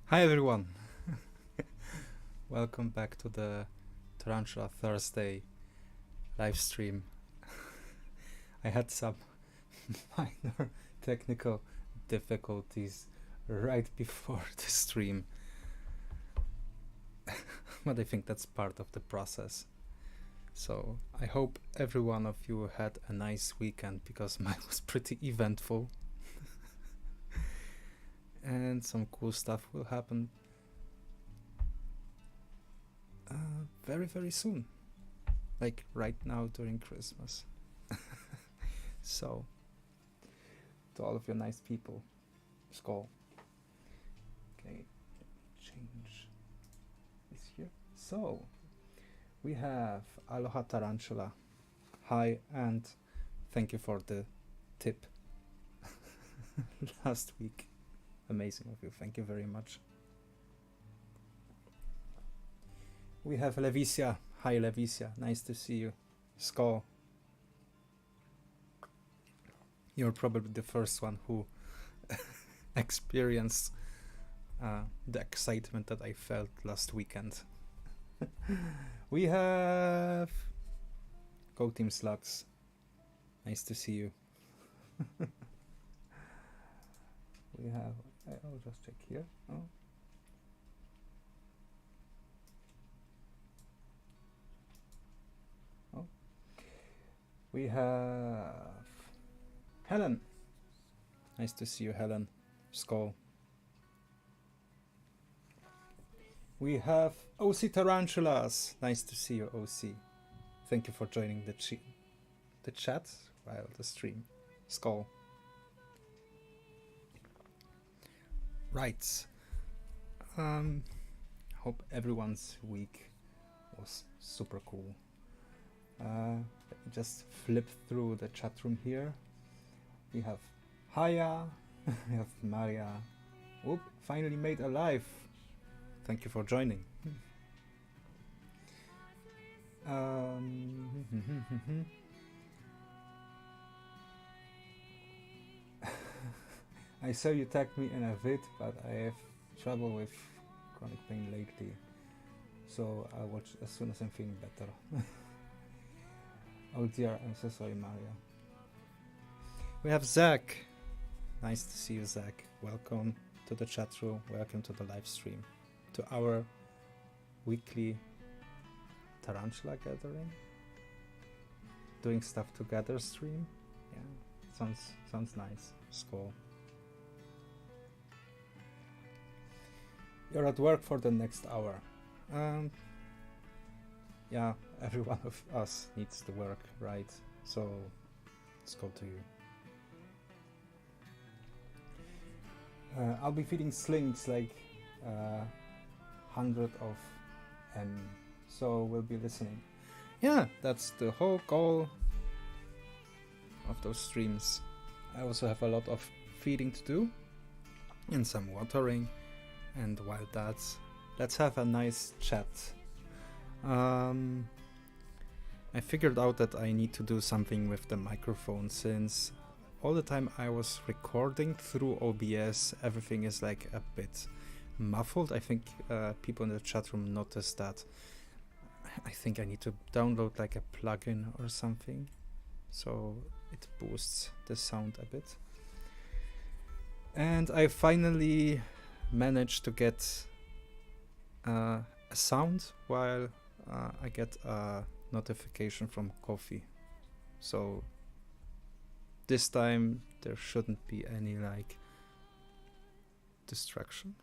Hi everyone, welcome back to the Tarantula Thursday live stream. I had some minor technical difficulties right before the stream, but I think that's part of the process. So I hope every one of you had a nice weekend, because mine was pretty eventful. And some cool stuff will happen very, very soon. Like right now during Christmas. So, to all of you nice people, Skål. Okay, change this here. So, we have Aloha Tarantula. Hi, and thank you for the tip last week. Amazing of you, thank you very much. We have Levicia. Hi Levicia, nice to see you. Skål. You're probably the first one who experienced the excitement that I felt last weekend. We have Go Team Slugs. Nice to see you. We have, I'll just check here. Oh. We have Helen. Nice to see you, Helen. Skål. We have OC Tarantulas. Nice to see you, OC. Thank you for joining the chat while the stream. Skål. Right. Hope everyone's week was super cool. Let me just flip through the chat room here. We have Haya, we have Maria. Oop, finally made a live. Thank you for joining. I saw you tagged me in a vid, but I have trouble with chronic pain lately, so I'll watch as soon as I'm feeling better. Oh dear, I'm so sorry, Maria. We have Zach. Nice to see you, Zach. Welcome to the chat room. Welcome to the live stream, to our weekly Tarantula gathering, doing stuff together stream. Yeah, sounds nice. Skål. You're at work for the next hour. Yeah, every one of us needs to work, right? So, Skål to you. I'll be feeding slings like 100 of M, so we'll be listening. Yeah, that's the whole goal of those streams. I also have a lot of feeding to do and some watering, and while that's, let's have a nice chat. I figured out that I need to do something with the microphone, since all the time I was recording through OBS, everything is like a bit muffled. I think people in the chat room noticed that. I think I need to download like a plugin or something, so it boosts the sound a bit. And I finally managed to get a sound while I get a notification from Coffee. So this time there shouldn't be any like distraction.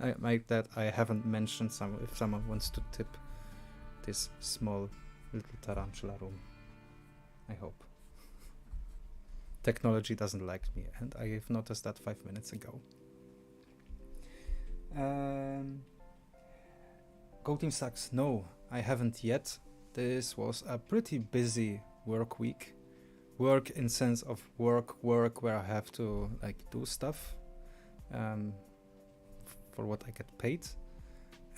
I like that I haven't mentioned if someone wants to tip this small little tarantula room. I hope. Technology doesn't like me, and I've noticed that 5 minutes ago. Go Team Sucks. No, I haven't yet. This was a pretty busy work week. Work in sense of work where I have to like do stuff for what I get paid,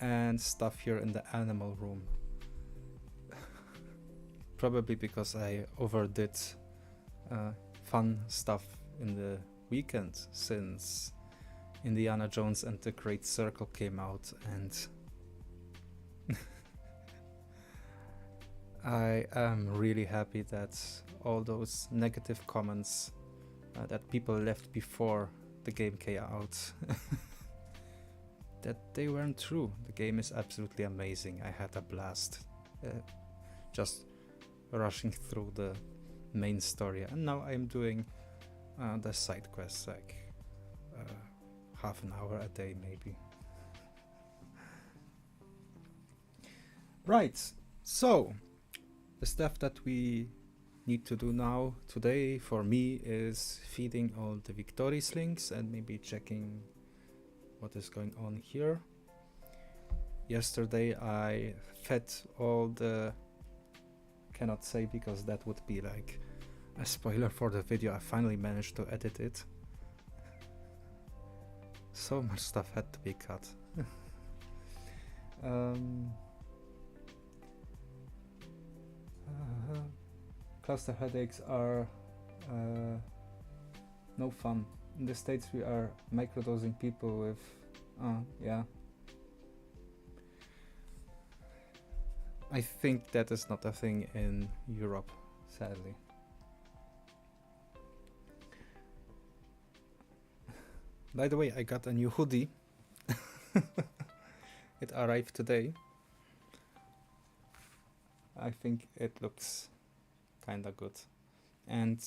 and stuff here in the animal room. Probably because I overdid fun stuff in the weekend since Indiana Jones and the Great Circle came out, and I am really happy that all those negative comments that people left before the game came out that they weren't true. The game is absolutely amazing. I had a blast just rushing through the main story, and now I'm doing the side quests, like half an hour a day maybe. Right, so the stuff that we need to do now today for me is feeding all the Victory slings and maybe checking what is going on here. Yesterday I fed all the, cannot say because that would be like a spoiler for the video. I finally managed to edit it. So much stuff had to be cut. Cluster headaches are no fun. In the States we are microdosing people with yeah. I think that is not a thing in Europe, sadly. By the way, I got a new hoodie. It arrived today. I think it looks kinda good. And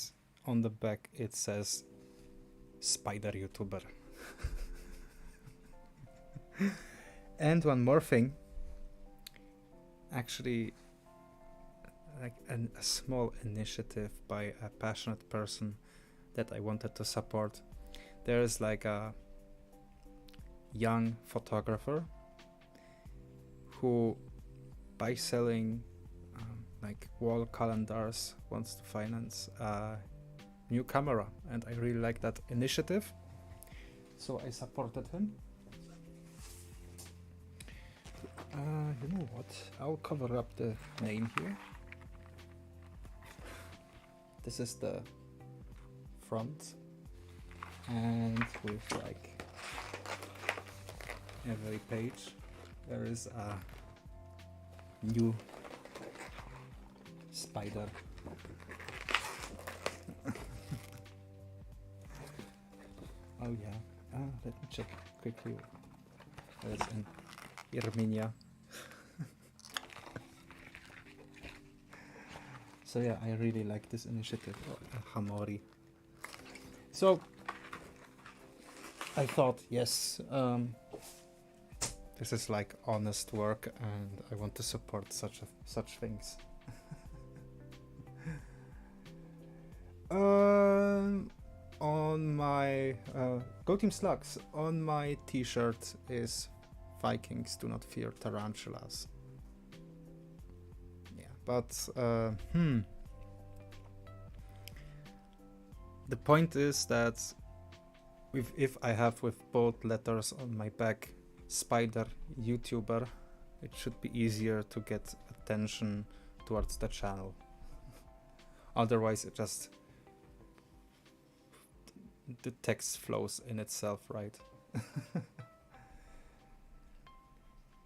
on the back it says Spider YouTuber. And one more thing. Actually, like a small initiative by a passionate person that I wanted to support. There is like a young photographer who, by selling like wall calendars, wants to finance a new camera, and I really like that initiative, so I supported him. You know what, I'll cover up the name here. This is the front, and with like every page there is a new spider. Oh yeah, let me check quickly. That's in Armenia. So yeah, I really like this initiative. Hamori. So I thought, yes, this is like honest work, and I want to support such things. On my Go Team Slugs, on my t-shirt is Vikings do not fear tarantulas. Yeah, but the point is that if I have with both letters on my back Spider YouTuber, it should be easier to get attention towards the channel. Otherwise it just, the text flows in itself, right?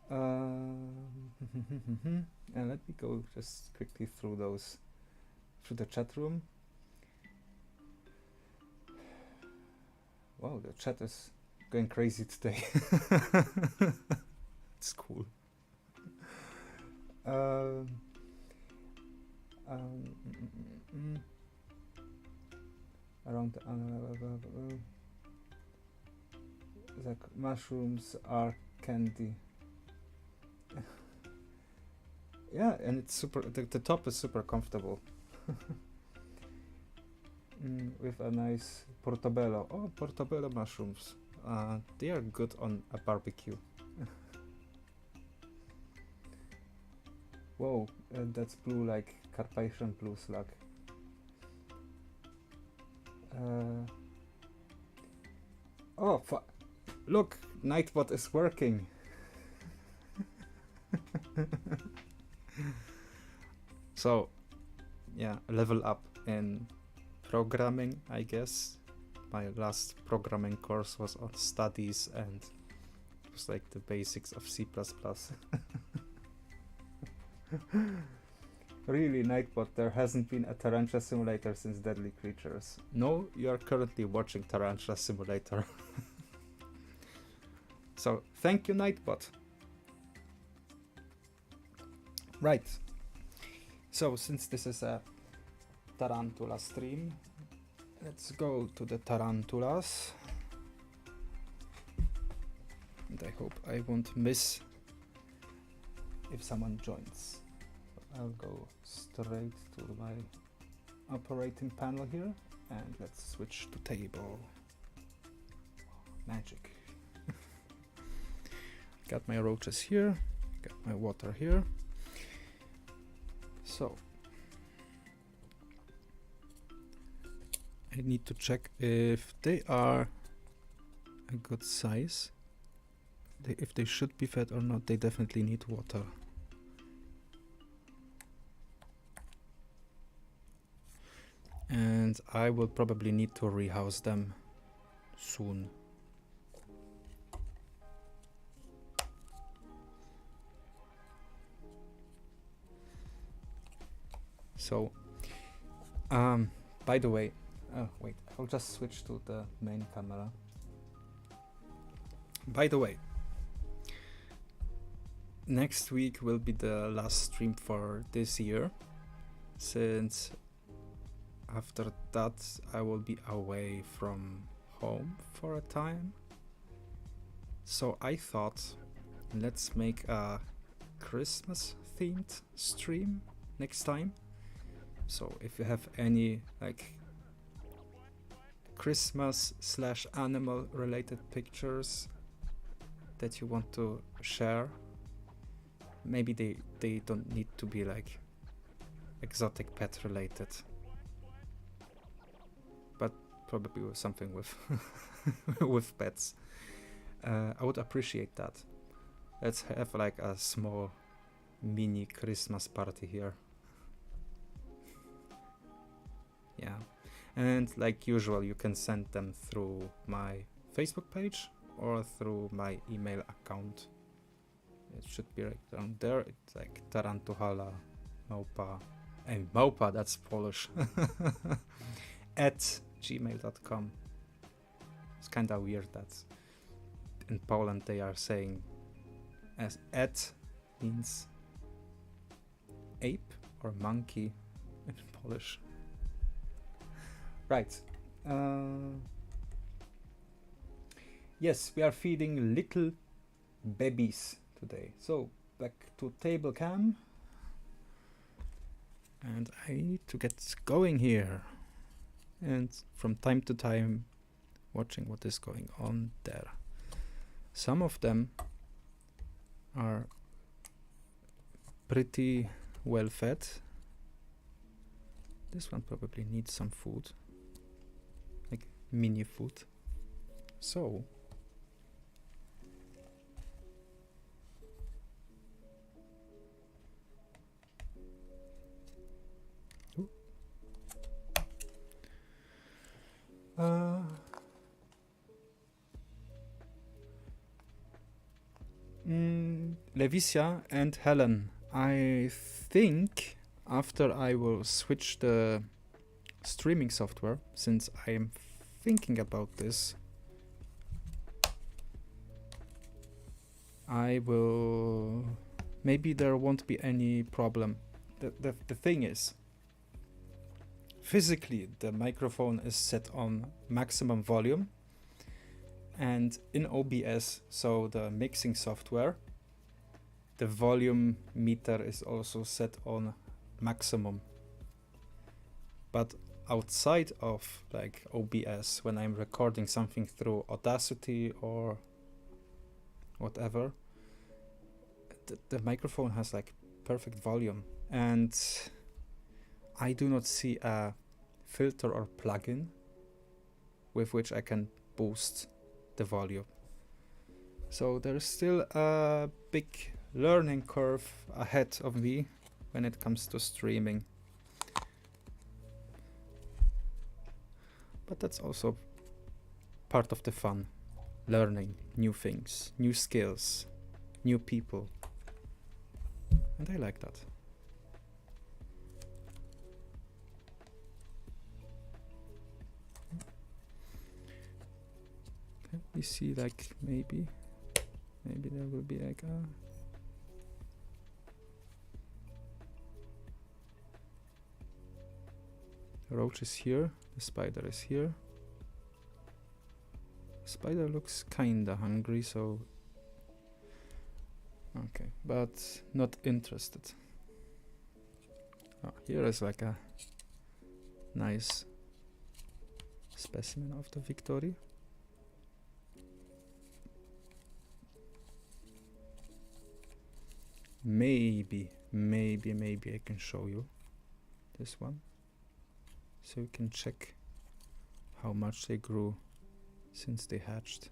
And let me go just quickly through the chat room. Wow, the chat is going crazy today. It's cool. Around the mushrooms are candy. Yeah, and it's super. The top is super comfortable. With a nice portobello. Oh, portobello mushrooms. They are good on a barbecue. Whoa, that's blue, like Carpathian blue slug. Oh, look, Nightbot is working. So, yeah, level up in programming, I guess. my last programming course was on studies, and it was like the basics of C++. Really, Nightbot, there hasn't been a Tarantula Simulator since Deadly Creatures. No, you are currently watching Tarantula Simulator. So, thank you, Nightbot. Right. So, since this is a Tarantula stream, let's go to the tarantulas. And I hope I won't miss if someone joins. I'll go straight to my operating panel here, and let's switch to table. Magic. Got my roaches here, got my water here. So I need to check if they are a good size. If they should be fed or not. They definitely need water. And I will probably need to rehouse them soon. So, by the way, wait, I'll just switch to the main camera. By the way, next week will be the last stream for this year, since after that I will be away from home for a time. So I thought, let's make a Christmas themed stream next time. So if you have any like Christmas / animal related pictures that you want to share, maybe they don't need to be like exotic pet related, but probably with something with with pets. I would appreciate that. Let's have like a small mini Christmas party here. Yeah, and like usual, you can send them through my Facebook page or through my email account. It should be right down there. It's like Tarantula Małpa, and Małpa, that's Polish, at gmail.com. It's kind of weird that in Poland they are saying as at means ape or monkey in Polish. Right. Yes, we are feeding little babies today. So back to table cam. And I need to get going here. And from time to time watching what is going on there. Some of them are pretty well fed. This one probably needs some food. Like mini food. So Levicia and Helen, I think after I will switch the streaming software, since I am thinking about this, I will, maybe there won't be any problem. The thing is, physically the microphone is set on maximum volume, and in OBS, so the mixing software, the volume meter is also set on maximum. But outside of like OBS, when I'm recording something through Audacity or whatever, the microphone has like perfect volume, and I do not see a filter or plugin with which I can boost the volume. So there's still a big learning curve ahead of me when it comes to streaming. But that's also part of the fun. Learning new things, new skills, new people. And I like that. Okay, we see like maybe there will be like a roach is here, the spider is here. Spider looks kinda hungry, so okay, but not interested. Oh, here is like a nice specimen of the Victory. Maybe I can show you this one, so you can check how much they grew since they hatched.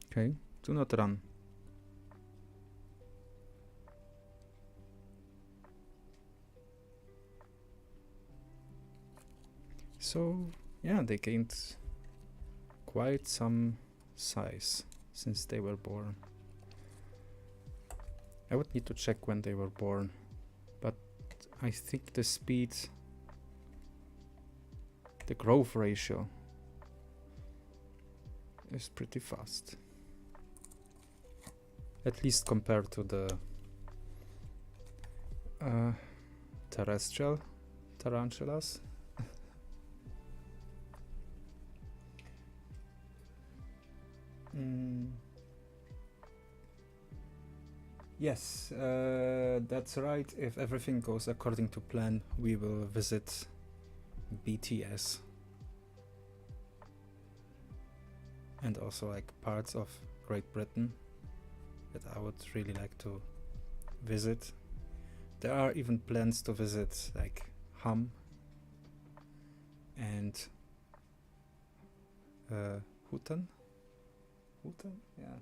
Okay, do not run. So yeah, they gained quite some size since they were born. I would need to check when they were born, but I think the speed, the growth ratio is pretty fast. At least compared to the terrestrial tarantulas. Yes, that's right. If everything goes according to plan, we will visit BTS. And also like parts of Great Britain that I would really like to visit. There are even plans to visit like Hum and Houghton? Yeah.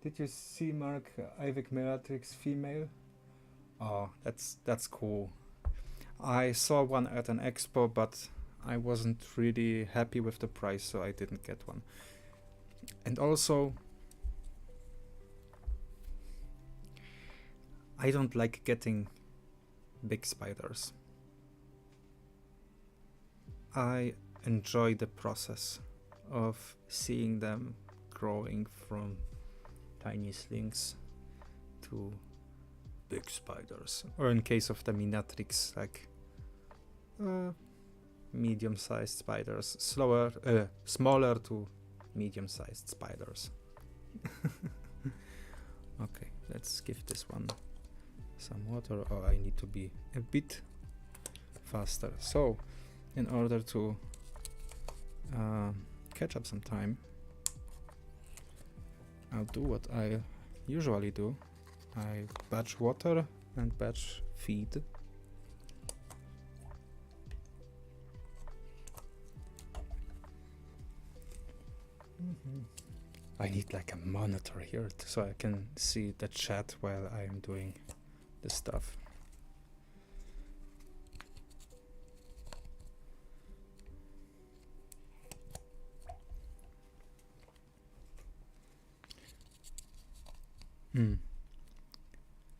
Did you see Mark Ivy Miratrix female? Oh, that's cool. I saw one at an expo, but I wasn't really happy with the price, so I didn't get one. And also, I don't like getting big spiders. I enjoy the process of seeing them growing from tiny slings to big spiders, or in case of the Minatrix, like medium-sized spiders, smaller to medium-sized spiders. Okay, let's give this one some water. Oh, I need to be a bit faster. So, in order to catch up some time, I'll do what I usually do. I batch water and batch feed. I need like a monitor here so I can see the chat while I am doing the stuff.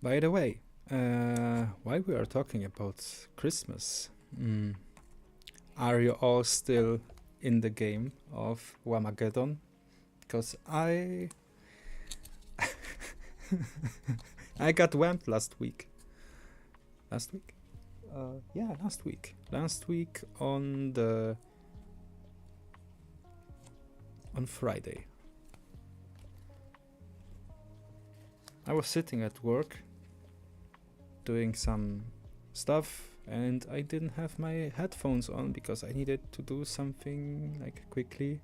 By the way, while we are talking about Christmas, are you all still in the game of Whamageddon? Because I got whammed last week. Last week? Yeah, last week. Last week on Friday. I was sitting at work doing some stuff and I didn't have my headphones on because I needed to do something like quickly,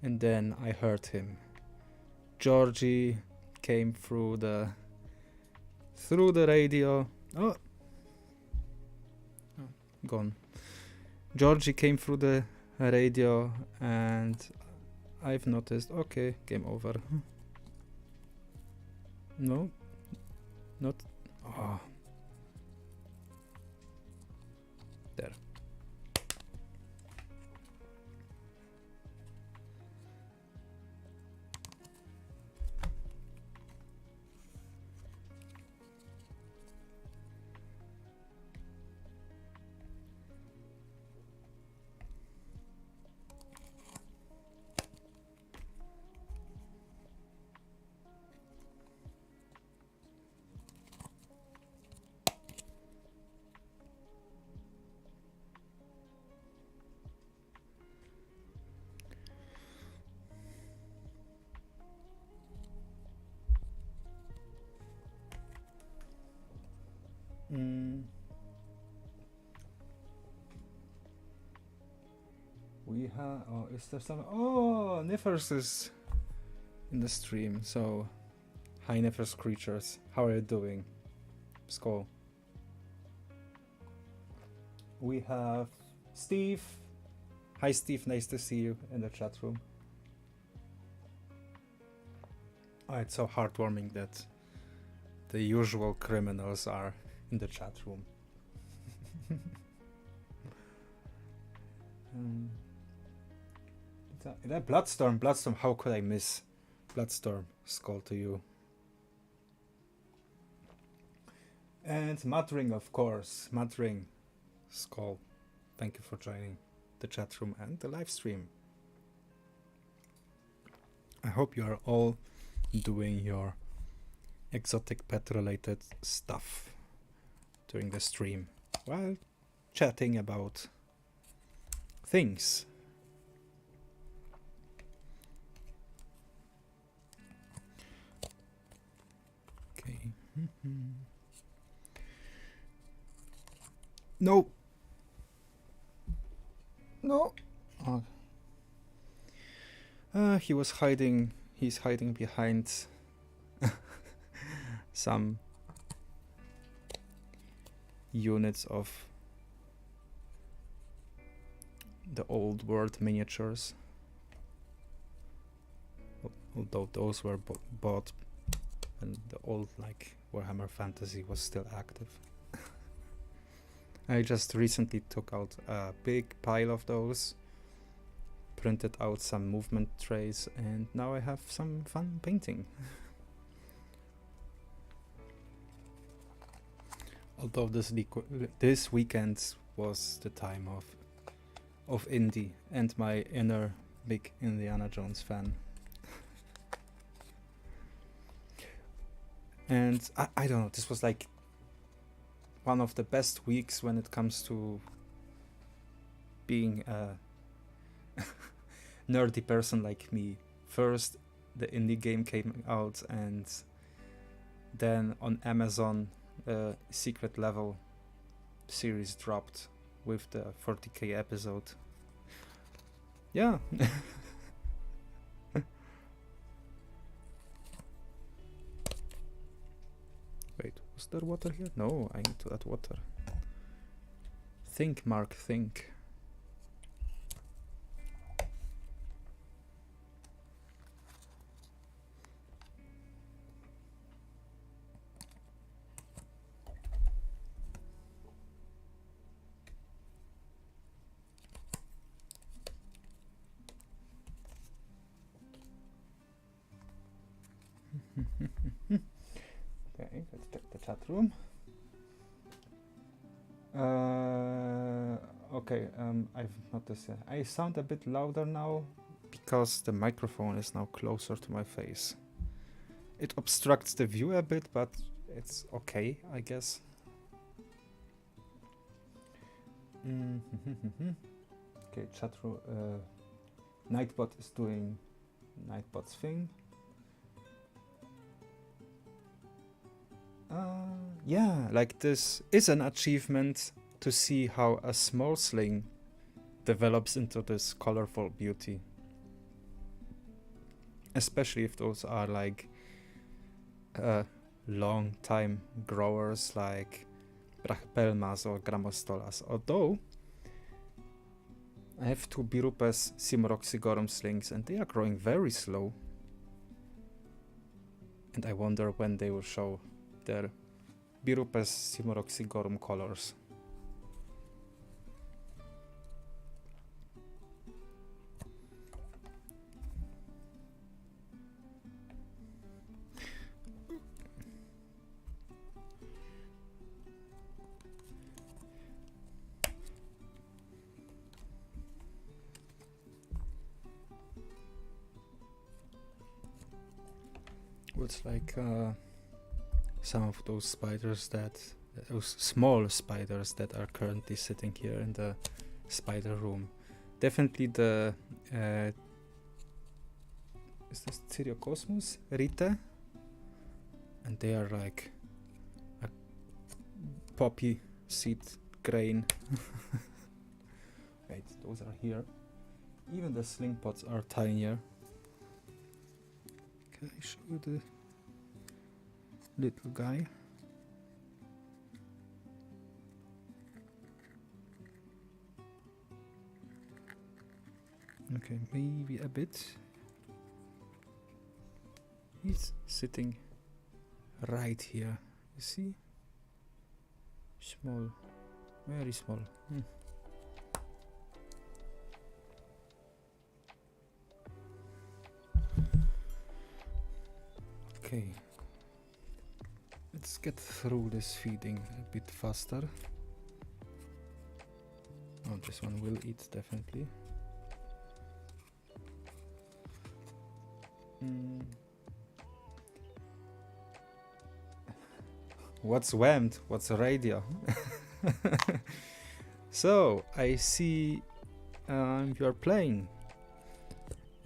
and then I heard him. Georgie came through the radio. Oh, gone. Georgie came through the radio and I've noticed, okay, game over. No, not. Oh. There. We have. Oh, is there some? Oh, Nifers is in the stream. So, hi, Nifers creatures. How are you doing? Skål. We have Steve. Hi, Steve. Nice to see you in the chat room. Oh, it's so heartwarming that the usual criminals are in the chat room. That Bloodstorm, how could I miss Bloodstorm? Skål to you. And Muttering, of course. Muttering, Skål. Thank you for joining the chat room and the live stream. I hope you are all doing your exotic pet related stuff during the stream while chatting about things. Okay. No. No. Oh. He was hiding. He's hiding behind some units of the old world miniatures. Although those were bought when the old like Warhammer Fantasy was still active. I just recently took out a big pile of those, printed out some movement trays, and now I have some fun painting. Although this weekend was the time of indie and my inner big Indiana Jones fan. And I don't know, this was like one of the best weeks when it comes to being a nerdy person like me. First, the indie game came out, and then on Amazon, Secret Level series dropped with the 40k episode. Yeah. Wait, was there water here? No, I need to add water. Think, Mark, think. Okay, let's check the chat room. Okay, I've noticed I sound a bit louder now because the microphone is now closer to my face. It obstructs the view a bit, but it's okay, I guess. Okay, chat room. Nightbot is doing Nightbot's thing. Yeah, like this is an achievement to see how a small sling develops into this colorful beauty. Especially if those are like long time growers like Brachpelmas or Grammostolas. Although I have two Birupes Simroxigorum slings and they are growing very slow. And I wonder when they will show their Birupes Simoroxigorum colors. It's like some of those spiders those small spiders that are currently sitting here in the spider room. Definitely the is this Cyriocosmus Rite? And they are like a poppy seed grain. Wait, those are here. Even the sling pots are tinier. Can I show you the little guy? Okay, maybe a bit. He's sitting right here. You see? Small. Very small. Okay. Let's get through this feeding a bit faster. Oh, this one will eat definitely. What's WAMD? What's radio? So, I see you are playing.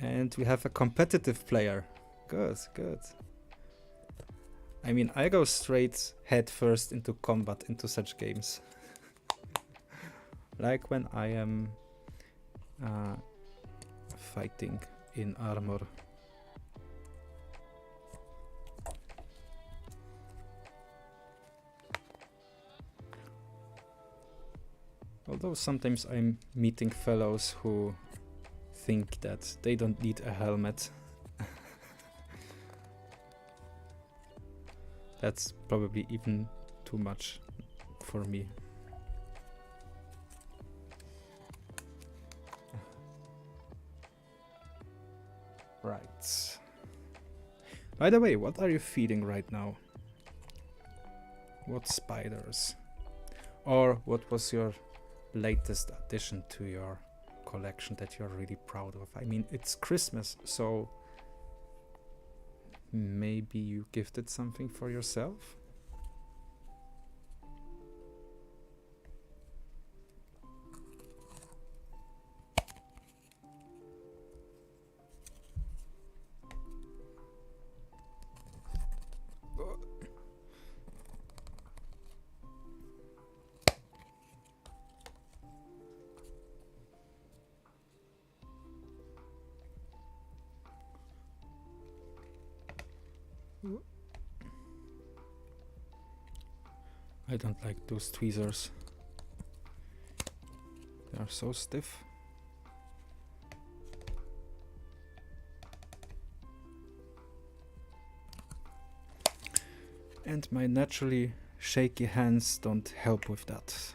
And we have a competitive player. Good, good. I mean, I go straight head first into combat into such games. Like when I am fighting in armor. Although sometimes I'm meeting fellows who think that they don't need a helmet. That's probably even too much for me. Right. By the way, what are you feeding right now? What spiders? Or what was your latest addition to your collection that you're really proud of? I mean, it's Christmas, so maybe you gifted something for yourself? I don't like those tweezers. They are so stiff. And my naturally shaky hands don't help with that.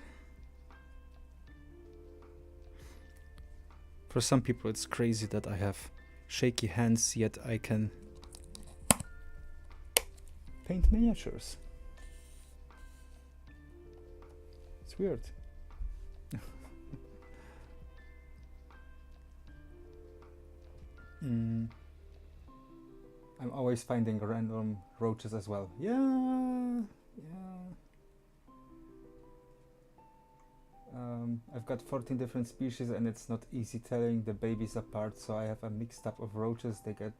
For some people it's crazy that I have shaky hands, yet I can paint miniatures. It's weird. I'm always finding random roaches as well. Yeah. I've got 14 different species and it's not easy telling the babies apart, so I have a mixed up of roaches. They get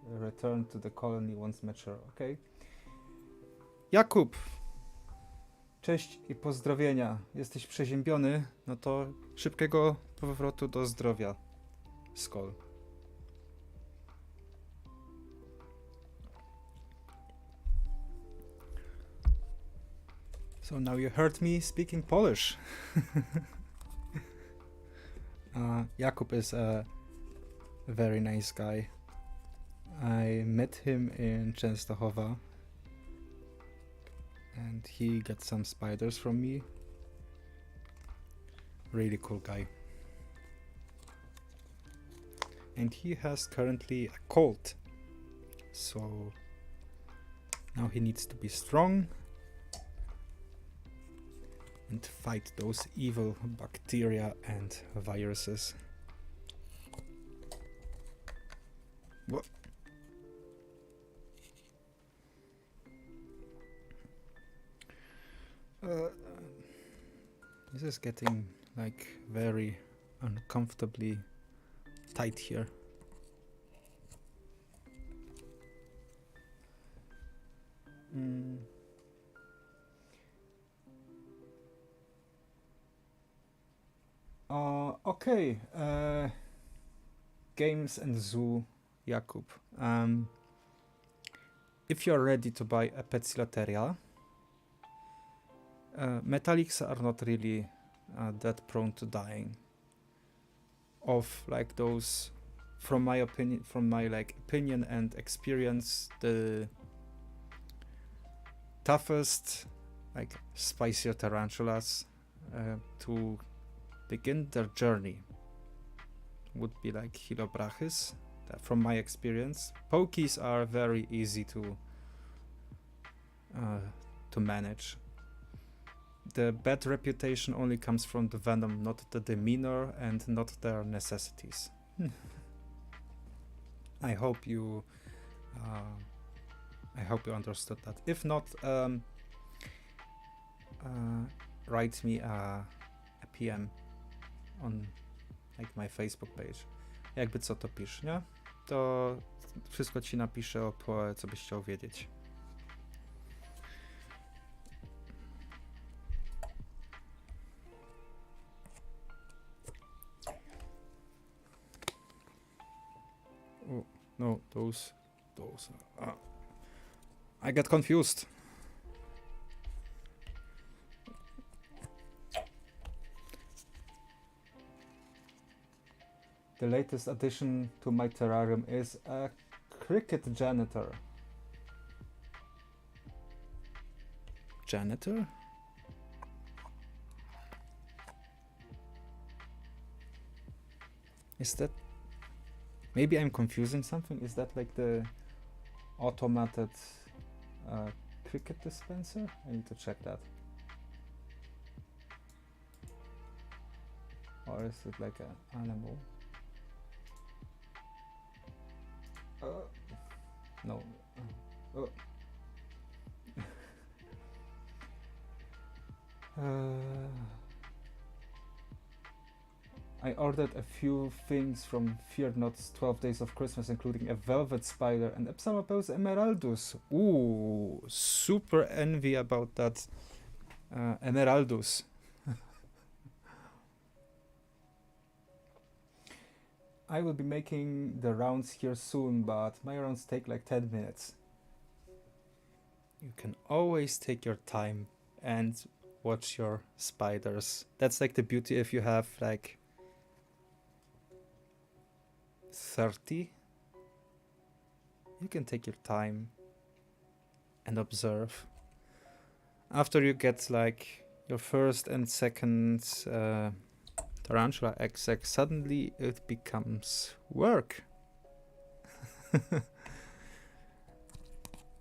returned to the colony once mature. Okay. Jakub! Cześć i pozdrowienia. Jesteś przeziębiony? No to szybkiego powrotu do zdrowia. Skål. So now you heard me speaking Polish. Jakub is a very nice guy. I met him in Częstochowa and he got some spiders from me. Really cool guy. And he has currently a cold. So now he needs to be strong and fight those evil bacteria and viruses. What? This is getting like very uncomfortably tight here. Okay. Games and Zoo, Jakub. If you're ready to buy a Petsiloteria, metallics are not really that prone to dying. Of like those, from my opinion and experience, the toughest, like spicier tarantulas to begin their journey would be like Hilobrachys, from my experience. Pokies are very easy to manage. The bad reputation only comes from the venom, not the demeanor and not their necessities. I hope you understood that. If not, write me a PM on like my Facebook page. Jakby co to pisz, nie? To wszystko ci napiszę o POE, co byś chciał wiedzieć. Oh, no, those I get confused. The latest addition to my terrarium is a cricket janitor. Janitor? Is that... Maybe I'm confusing something. Is that like the automated cricket dispenser? I need to check that. Or is it like an animal? No. I ordered a few things from Fear Not's 12 Days of Christmas, including a velvet spider and Epsalopus emeraldus. Ooh, super envy about that emeraldus. I will be making the rounds here soon, but my rounds take like 10 minutes. You can always take your time and watch your spiders. That's like the beauty if you have like 30. You can take your time and observe. After you get like your first and second tarantula egg, suddenly it becomes work.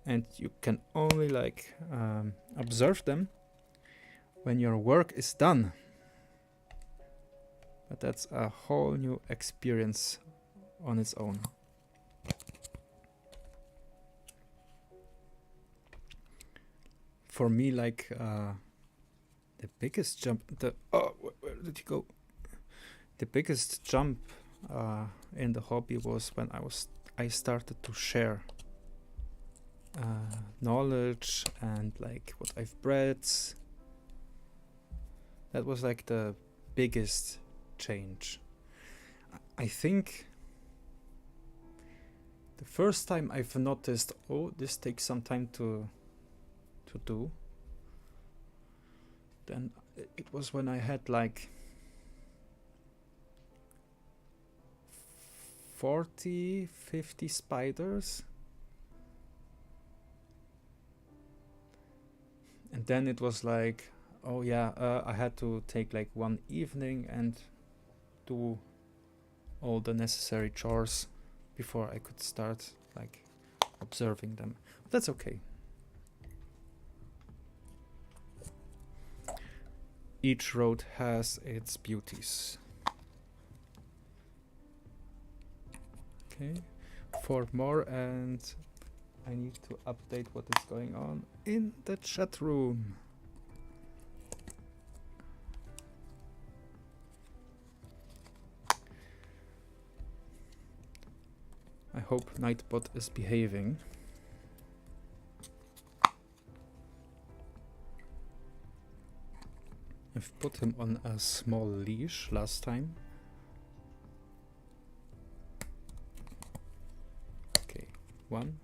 And you can only like observe them when your work is done. But that's a whole new experience on its own. For me, like the biggest jump, where did he go? The biggest jump in the hobby was when I started to share knowledge and like what I've bred. That was like the biggest change. I think the first time I've noticed, oh, this takes some time to do, then it was when I had like 40, 50 spiders. And then it was like, oh yeah, I had to take like one evening and do all the necessary chores before I could start like observing them. But that's okay. Each road has its beauties. Okay, 4 more, and I need to update what is going on in the chat room. I hope Nightbot is behaving. I've put him on a small leash last time. Okay, 1.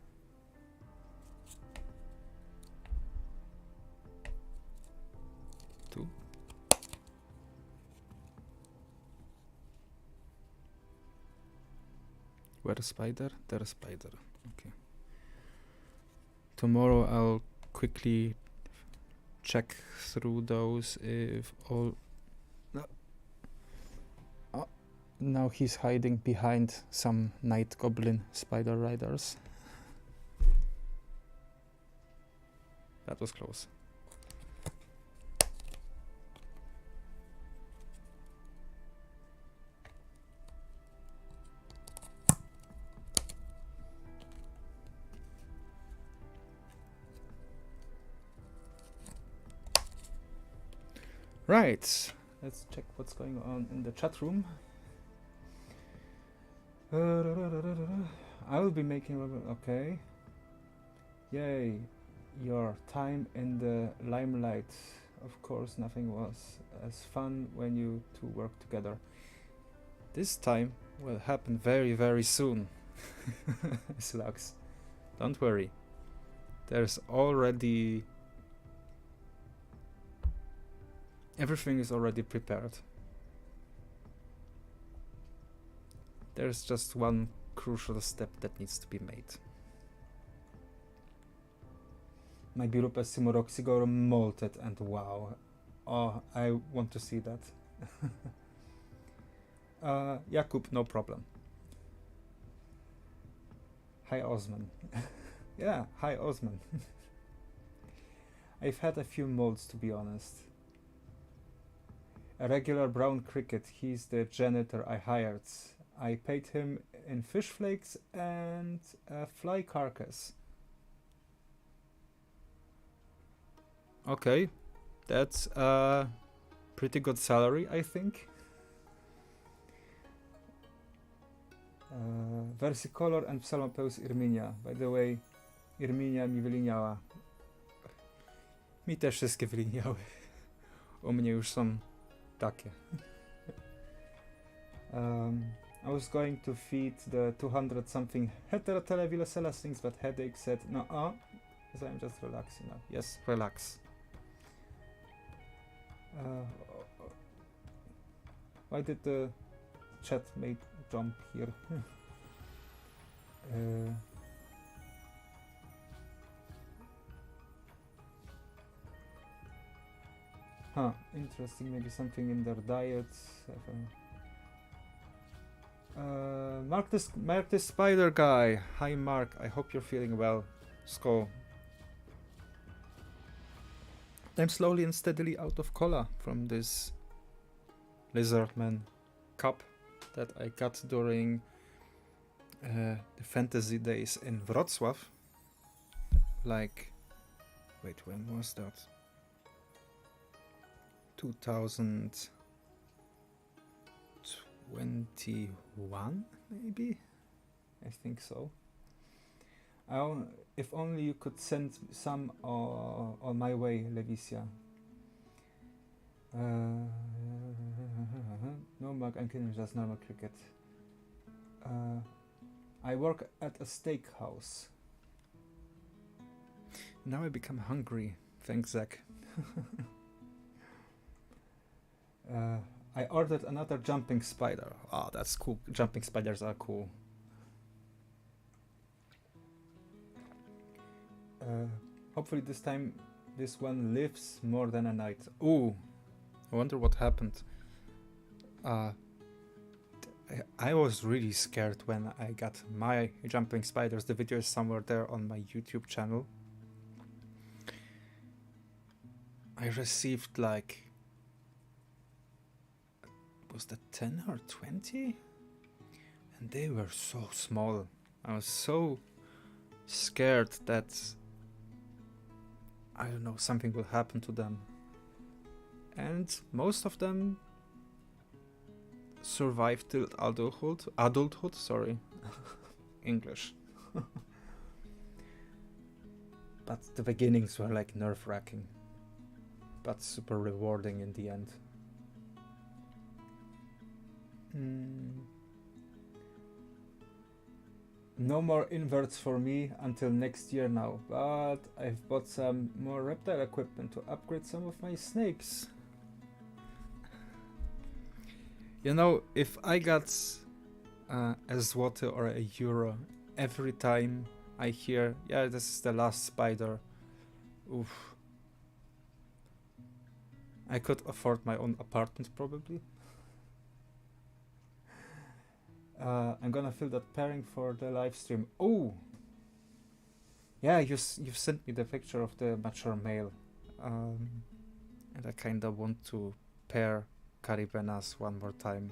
Two. Where a spider? There a spider. Okay. Tomorrow I'll quickly check through those if all... Oh, now he's hiding behind some night goblin spider riders. That was close. Right, let's check what's going on in the chat room. I will be making... Okay. Yay, your time in the limelight. Of course, nothing was as fun when you two work together. This time will happen very, very soon. Slugs. Don't worry. There's already... Everything is already prepared. There's just one crucial step that needs to be made. My biurupę Simoroxigor molted, and wow. Oh, I want to see that. Jakub, no problem. Hi Osman. Yeah, hi Osman. I've had a few molds, to be honest. A regular brown cricket, he's the janitor I hired. I paid him in fish flakes and a fly carcass. Okay, that's a pretty good salary, I think. Versicolor and Psalmopeus Irminia. By the way, Irminia mi wyliniała. Mi też wszystkie wyliniały. U mnie już są takie. I was going to feed the 200-something heterotelevilocellus things, but headache said, no, so I'm just relaxing now. Yes, relax. Why did the chat make jump here? Interesting, maybe something in their diet. Mark this spider guy. Hi Mark, I hope you're feeling well. Skål. I'm slowly and steadily out of cola from this Lizardman cup that I got during the fantasy days in Wrocław. Like, wait, when was that? 2021, maybe? I think so. If only you could send some on my way, Levicia. No, Mark, I'm kidding, just normal cricket. I work at a steakhouse. Now I become hungry. Thanks, Zach. I ordered another jumping spider. Oh, that's cool. Jumping spiders are cool. Hopefully this time this one lives more than a night. Oh, I wonder what happened. I was really scared when I got my jumping spiders. The video is somewhere there on my YouTube channel. I received like, was that 10 or 20? And they were so small. I was so scared that, I don't know, something will happen to them. And most of them survived till adulthood, sorry. English. But the beginnings were like nerve-wracking, but super rewarding in the end. No more inverts for me until next year now, but I've bought some more reptile equipment to upgrade some of my snakes. You know, if I got a złoty or a euro every time I hear, yeah, this is the last spider, oof, I could afford my own apartment probably. I'm gonna fill that pairing for the live stream. Oh, yeah, you've sent me the picture of the mature male, and I kinda want to pair Caribenas one more time.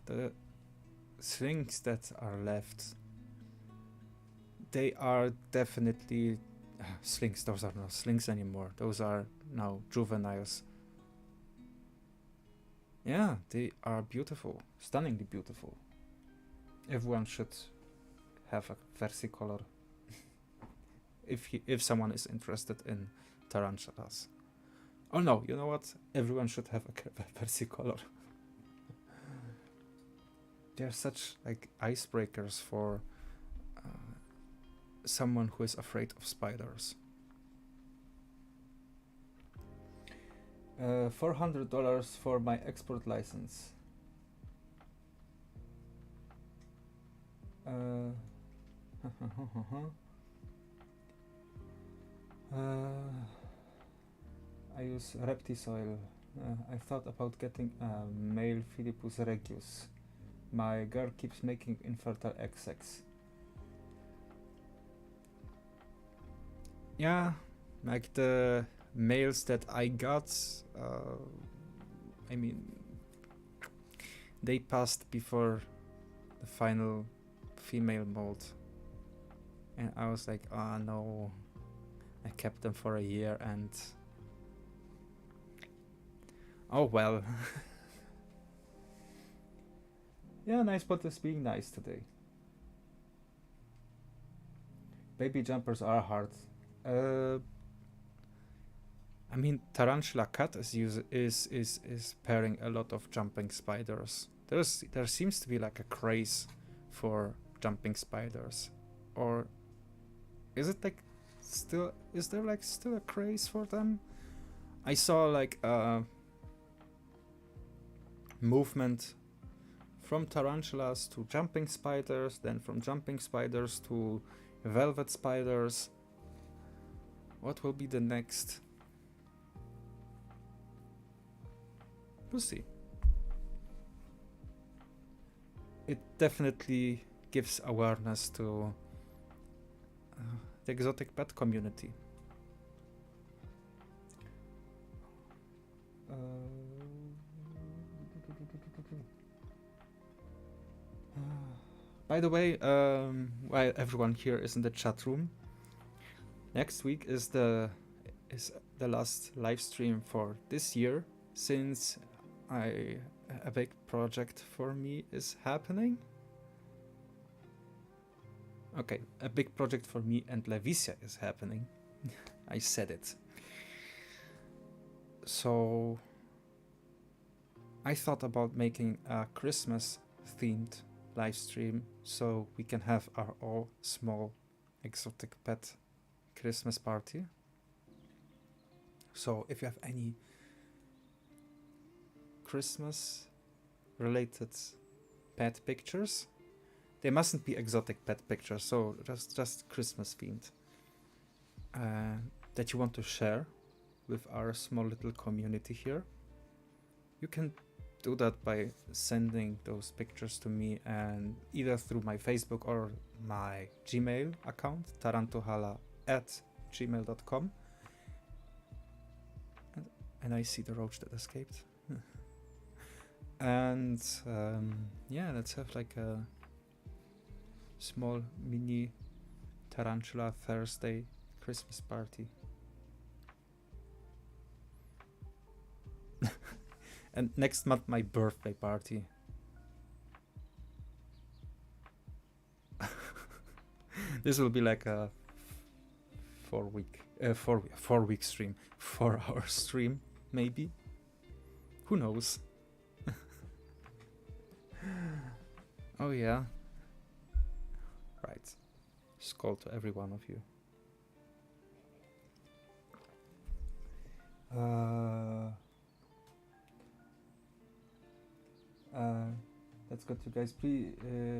The slings that are left, they are definitely slings. Those are not slings anymore. Those are now juveniles. Yeah, they are beautiful, stunningly beautiful. Everyone should have a versicolor if someone is interested in tarantulas. Oh no, you know what? Everyone should have a versicolor. They're such like icebreakers for someone who is afraid of spiders. $400 for my export license. I use Reptisoil. I thought about getting a male Philippus regius. My girl keeps making infertile XX. Yeah, like the males that I got, I mean, they passed before the final female mold, and I was like, oh no, I kept them for a year and oh well. Yeah, nice spot is being nice today. Baby jumpers are hard. I mean, Tarantula Cat is pairing a lot of jumping spiders. There seems to be like a craze for jumping spiders, or is it like still? Is there like still a craze for them? I saw like a movement from tarantulas to jumping spiders, then from jumping spiders to velvet spiders. What will be the next? We'll see. It definitely gives awareness to the exotic pet community. By the way, while everyone here is in the chat room, next week is the last live stream for this year, since a big project for me is happening. Okay, a big project for me and Levicia is happening. I said it. So I thought about making a Christmas themed live stream so we can have our all small exotic pet Christmas party. So if you have any Christmas related pet pictures, they mustn't be exotic pet pictures, so just Christmas themed. that you want to share with our small little community here, you can do that by sending those pictures to me, and either through my Facebook or my Gmail account, tarantula@gmail.com. And I see the roach that escaped. And yeah, let's have like a small mini Tarantula Thursday Christmas party. And next month my birthday party. This will be like a 4-week stream, 4-hour stream maybe. Who knows? Oh yeah. Right. Skål to every one of you. That's good, you guys.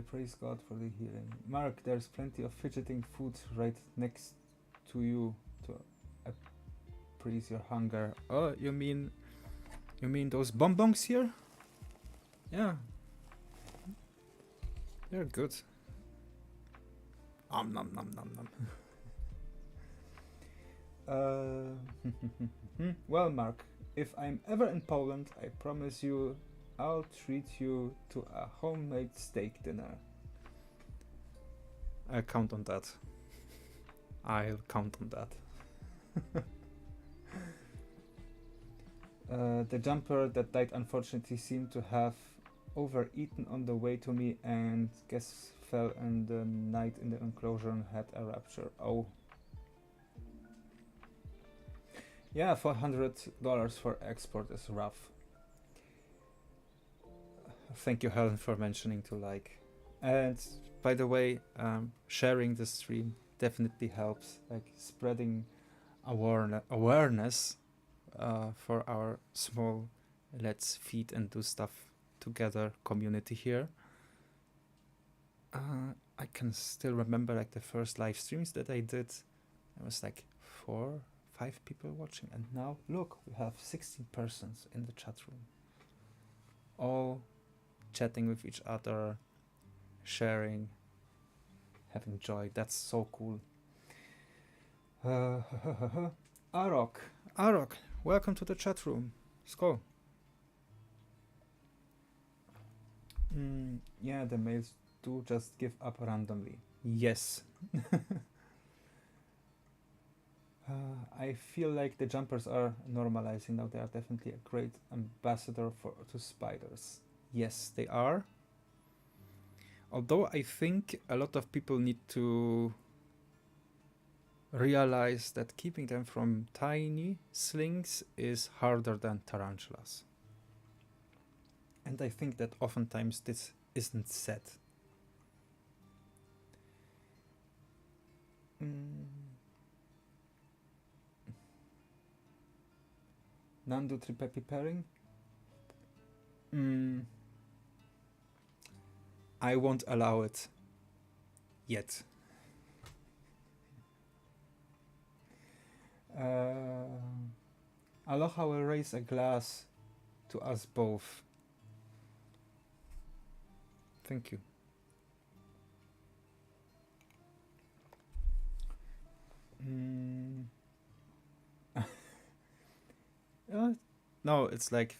Praise God for the healing. Mark, there's plenty of fidgeting food right next to you to appease your hunger. Oh, you mean those bonbons here? Yeah. They're good. Nom nom nom nom nom. Well, Mark, if I'm ever in Poland, I promise you I'll treat you to a homemade steak dinner. I count on that. I'll count on that. The jumper that died unfortunately seemed to have overeaten on the way to me and guess fell in the night in the enclosure and had a rupture. Oh. Yeah, $400 for export is rough. Thank you, Helen, for mentioning to like. And by the way, sharing the stream definitely helps, like spreading awareness for our small let's feed and do stuff together community here. I can still remember like the first live streams that I did. There was like 4-5 people watching, and now look, we have 16 persons in the chat room, all chatting with each other, sharing, having joy. That's so cool. Arok, welcome to the chat room. Skål. Yeah, the males do just give up randomly. Yes. I feel like the jumpers are normalizing now. They are definitely a great ambassador to spiders. Yes, they are. Although I think a lot of people need to realize that keeping them from tiny slings is harder than tarantulas. And I think that oftentimes this isn't said. Nandu tripepi pairing? I won't allow it yet. Aloha will raise a glass to us both. Thank you. No, it's like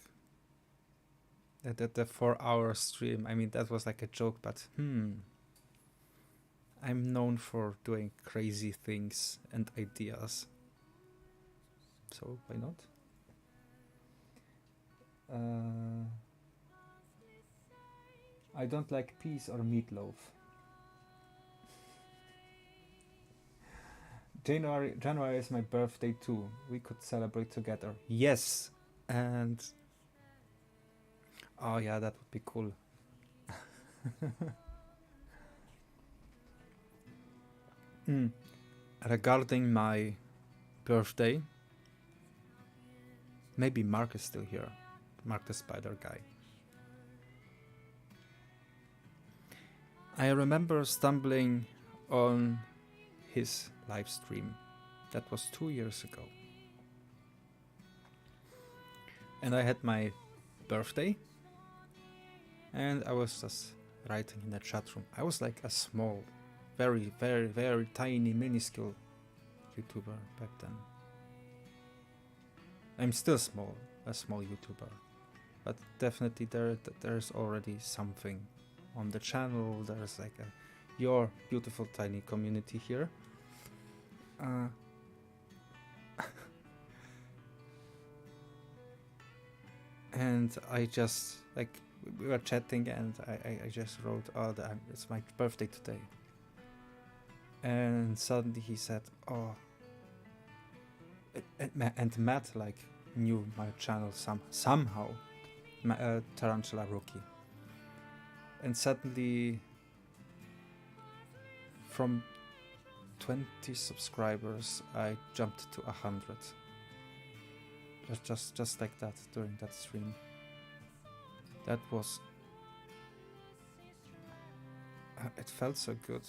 the 4-hour stream. I mean, that was like a joke, but I'm known for doing crazy things and ideas. So why not? I don't like peas or meatloaf. January is my birthday too. We could celebrate together. Yes, and oh yeah, that would be cool. Regarding my birthday, maybe Mark is still here. Mark the spider guy. I remember stumbling on his live stream That was 2 years ago. And I had my birthday, and I was just writing in the chat room. I was like a small, very, very, very tiny, minuscule YouTuber back then. I'm still small, a small YouTuber, but definitely there's already something on the channel. There's like your beautiful tiny community here. And I just, like, we were chatting, and I just wrote, oh, it's my birthday today. And suddenly he said, oh, and Matt, like, knew my channel somehow, Tarantula Rookie. And suddenly, from 20 subscribers, I jumped to 100. Just like that during that stream. That was... it felt so good.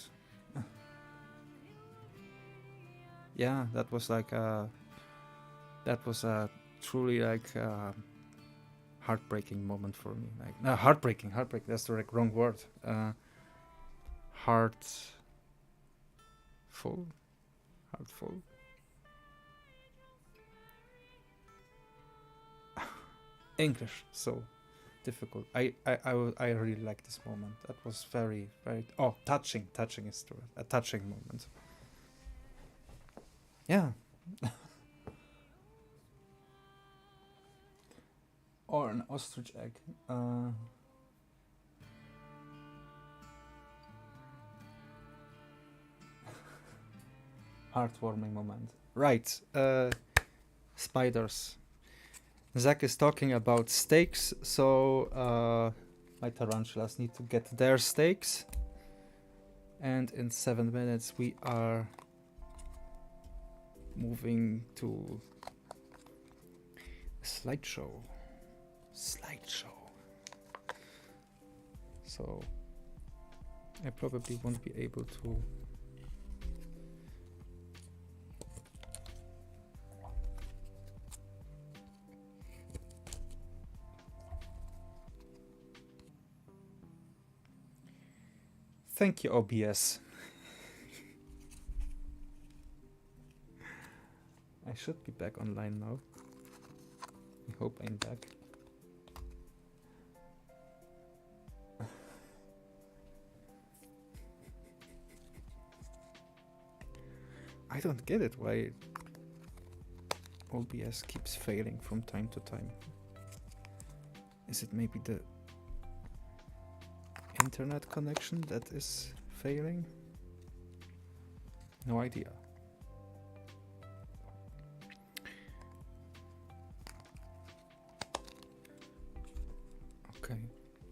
Yeah, that was like a... That was a truly like heartbreaking moment for me. Like, no, heartbreaking, that's the wrong word. Heartful. English, so difficult. I really like this moment. That was very, very... Oh, touching is the word. A touching moment. Yeah. Or an ostrich egg. Heartwarming moment. Right. Spiders. Zach is talking about steaks, so my tarantulas need to get their steaks. And in 7 minutes we are moving to a slideshow. So I probably won't be able to Thank you, OBS. I should be back online now. I hope I'm back. I don't get it, why OBS keeps failing from time to time. Is it maybe the internet connection that is failing? No idea. Okay,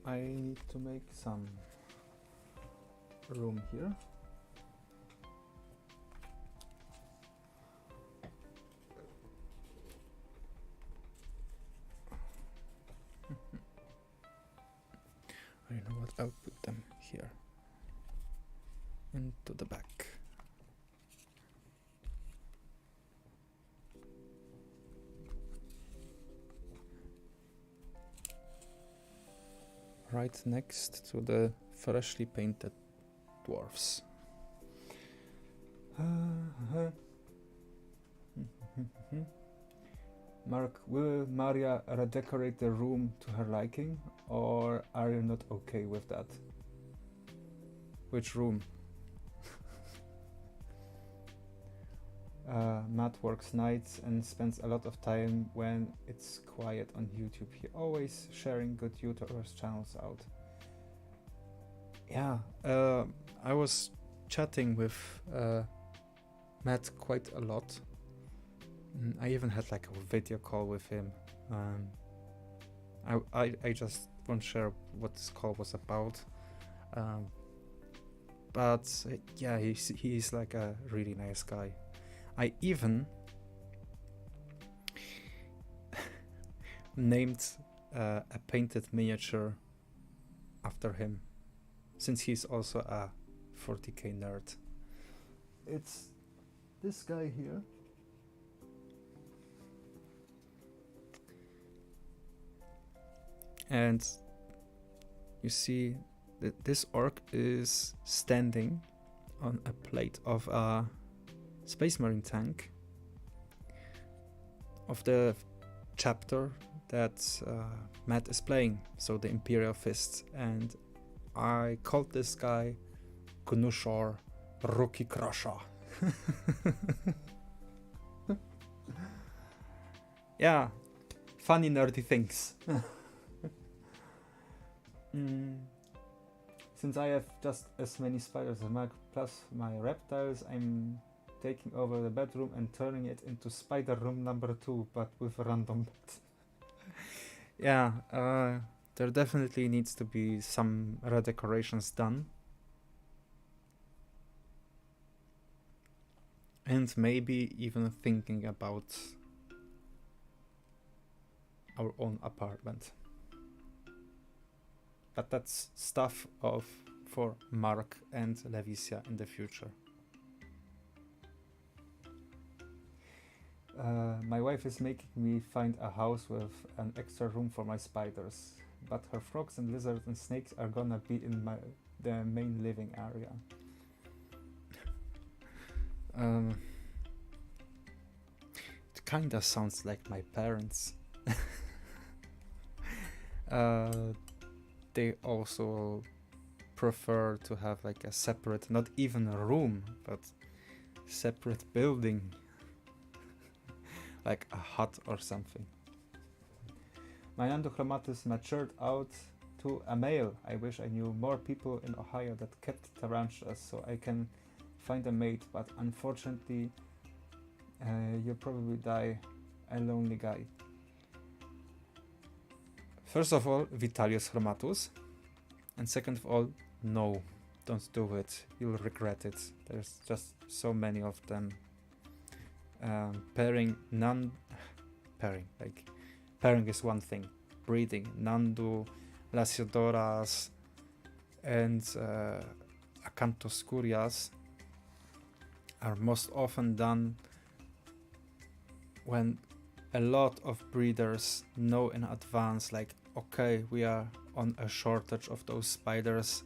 I need to make some room here. I know what, I'll put them here into the back. Right next to the freshly painted dwarfs. Mark, will Maria redecorate the room to her liking, or are you not okay with that? Which room? Matt works nights and spends a lot of time when it's quiet on YouTube. He always sharing good YouTubers channels out. Yeah, I was chatting with Matt quite a lot. I even had like a video call with him. I just won't share what this call was about. But yeah, he's like a really nice guy. I even named a painted miniature after him, since he's also a 40k nerd. It's this guy here. And you see that this orc is standing on a plate of a Space Marine tank of the chapter that Matt is playing, so the Imperial Fists, and I called this guy Knushor Rookie Crusher. Yeah, funny nerdy things. Since I have just as many spiders as Mark plus my reptiles, I'm taking over the bedroom and turning it into spider room number 2, but with a random bed. Yeah, there definitely needs to be some redecorations done. And maybe even thinking about our own apartment. But that's stuff for Mark and Levisia in the future. My wife is making me find a house with an extra room for my spiders, but her frogs and lizards and snakes are gonna be in the main living area. It kinda sounds like my parents. They also prefer to have like a separate, not even a room, but separate building. Like a hut or something. My Nandochromatus matured out to a male. I wish I knew more people in Ohio that kept tarantulas so I can find a mate, but unfortunately you'll probably die a lonely guy. First of all, Vitalius Chromatus, and second of all, no, don't do it, you'll regret it. There's just so many of them. Pairing is one thing. Breeding Nandu, Lasiodoras, and Acanthoscurias are most often done when a lot of breeders know in advance, like, okay, we are on a shortage of those spiders.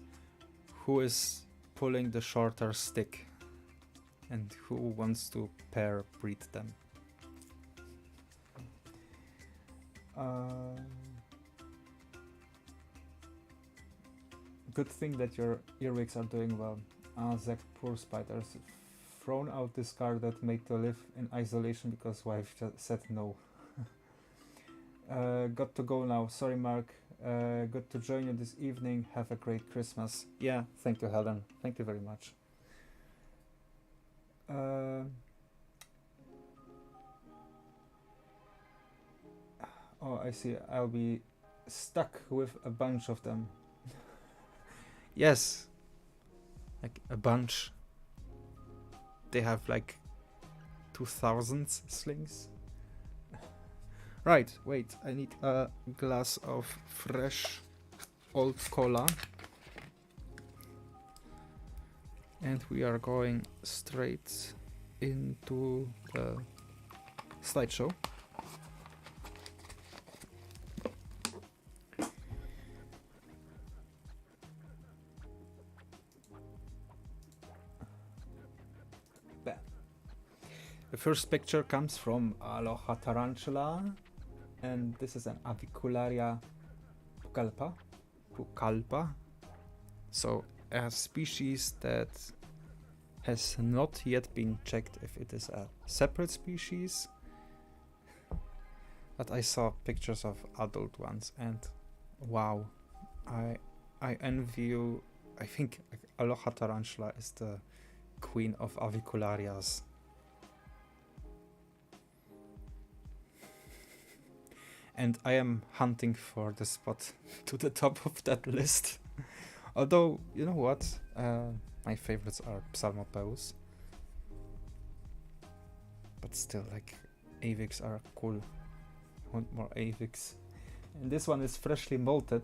Who is pulling the shorter stick? And who wants to pair breed them? Good thing that your earwigs are doing well. Zach, poor spiders. Thrown out this car that made to live in isolation because wife said no. Got to go now. Sorry, Mark. Good to join you this evening. Have a great Christmas. Yeah, thank you, Helen. Thank you very much. Oh, I see. I'll be stuck with a bunch of them. Yes, like a bunch. They have like 2,000 slings. Right, wait, I need a glass of fresh old cola. And we are going straight into the slideshow. The first picture comes from Aloha Tarantula, and this is an Avicularia pucallpa. So a species that has not yet been checked if it is a separate species, but I saw pictures of adult ones and wow, I envy you. I think Aloha Tarantula is the queen of Avicularias. And I am hunting for the spot to the top of that list. Although, you know what? My favorites are Psalmopeus. But still, like, Avix are cool. I want more Avix. And this one is freshly molted.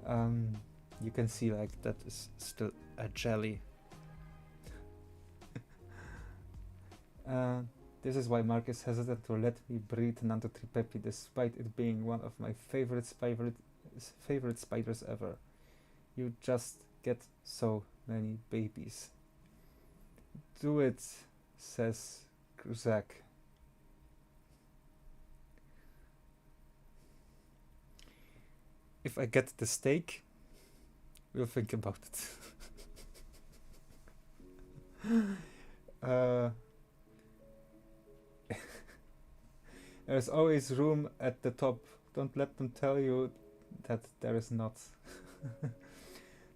You can see, like, that is still a jelly. This is why Mark is hesitant to let me breed Nantotripepi, despite it being one of my favorite spiders ever. You just get so many babies. Do it, says Zach. If I get the steak, we'll think about it. There's always room at the top. Don't let them tell you that there is not.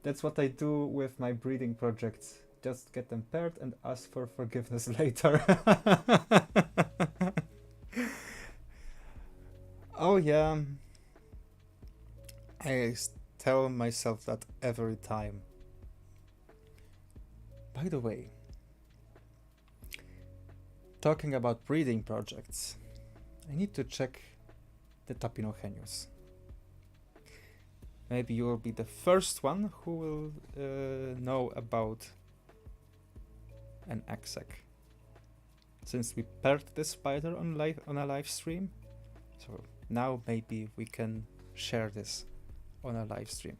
That's what I do with my breeding projects. Just get them paired and ask for forgiveness later. Oh yeah. I tell myself that every time. By the way, talking about breeding projects, I need to check the Tapinogenius. Maybe you will be the first one who will know about an exec. Since we paired this spider on a live stream, so now maybe we can share this on a live stream.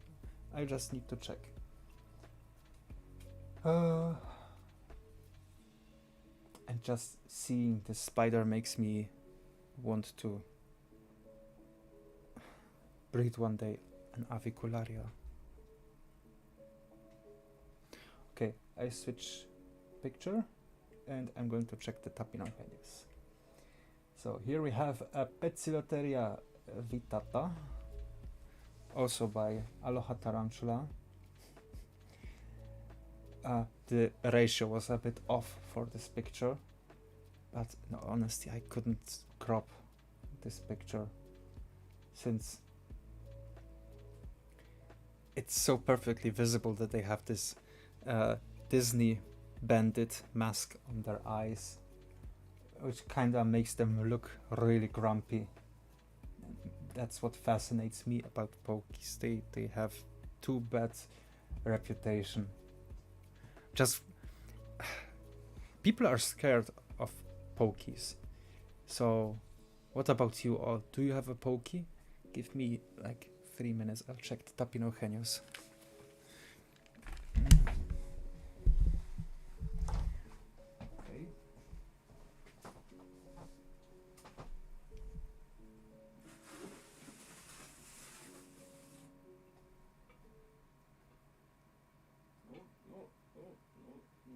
I just need to check. And just seeing this spider makes me want to breed one day an avicularia. Okay, I switch picture and I'm going to check the Tapinogenius. So here we have a Petziloteria vitata, also by Aloha Tarantula. The ratio was a bit off for this picture, but no, honestly, I couldn't crop this picture since it's so perfectly visible that they have this Disney bandit mask on their eyes, which kinda makes them look really grumpy. That's what fascinates me about pokies. They have too bad reputation. Just people are scared of pokies. So what about you all? Do you have a pokey? Give me like 3 minutes. I'll check the Tapinogenius. Okay.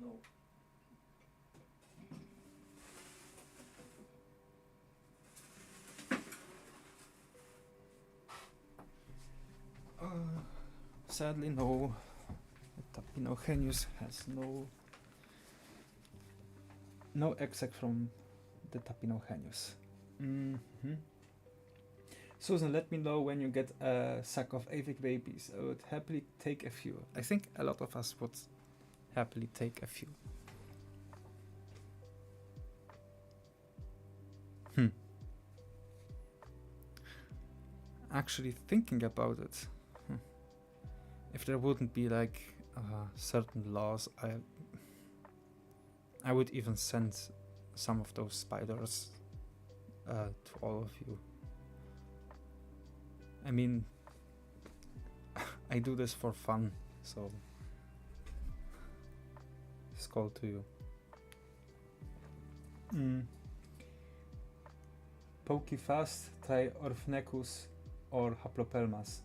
No. Sadly, no. The Tapinogenius has no exec from the Tapinogenius. Susan, let me know when you get a sack of avic babies. I would happily take a few. I think a lot of us would happily take a few. Actually thinking about it, if there wouldn't be like certain laws, I would even send some of those spiders to all of you. I mean, I do this for fun, so Skål to you. Poke fast, try Orphnecus or Haplopelmas.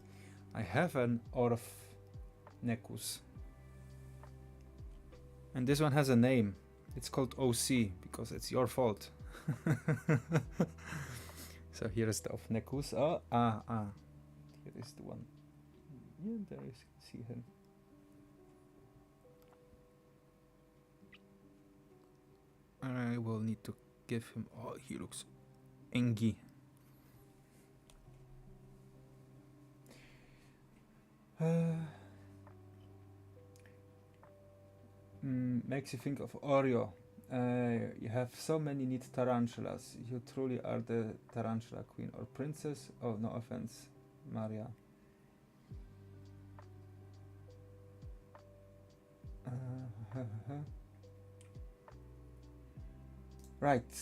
I have an Orphnecus. And this one has a name. It's called OC because it's your fault. So here is the Orphnecus. Here is the one. Yeah, there is. See him. I will need to give him. Oh, he looks engy. Makes you think of Oreo. You have so many neat tarantulas. You truly are the tarantula queen or princess. Oh, no offense, Maria. Right.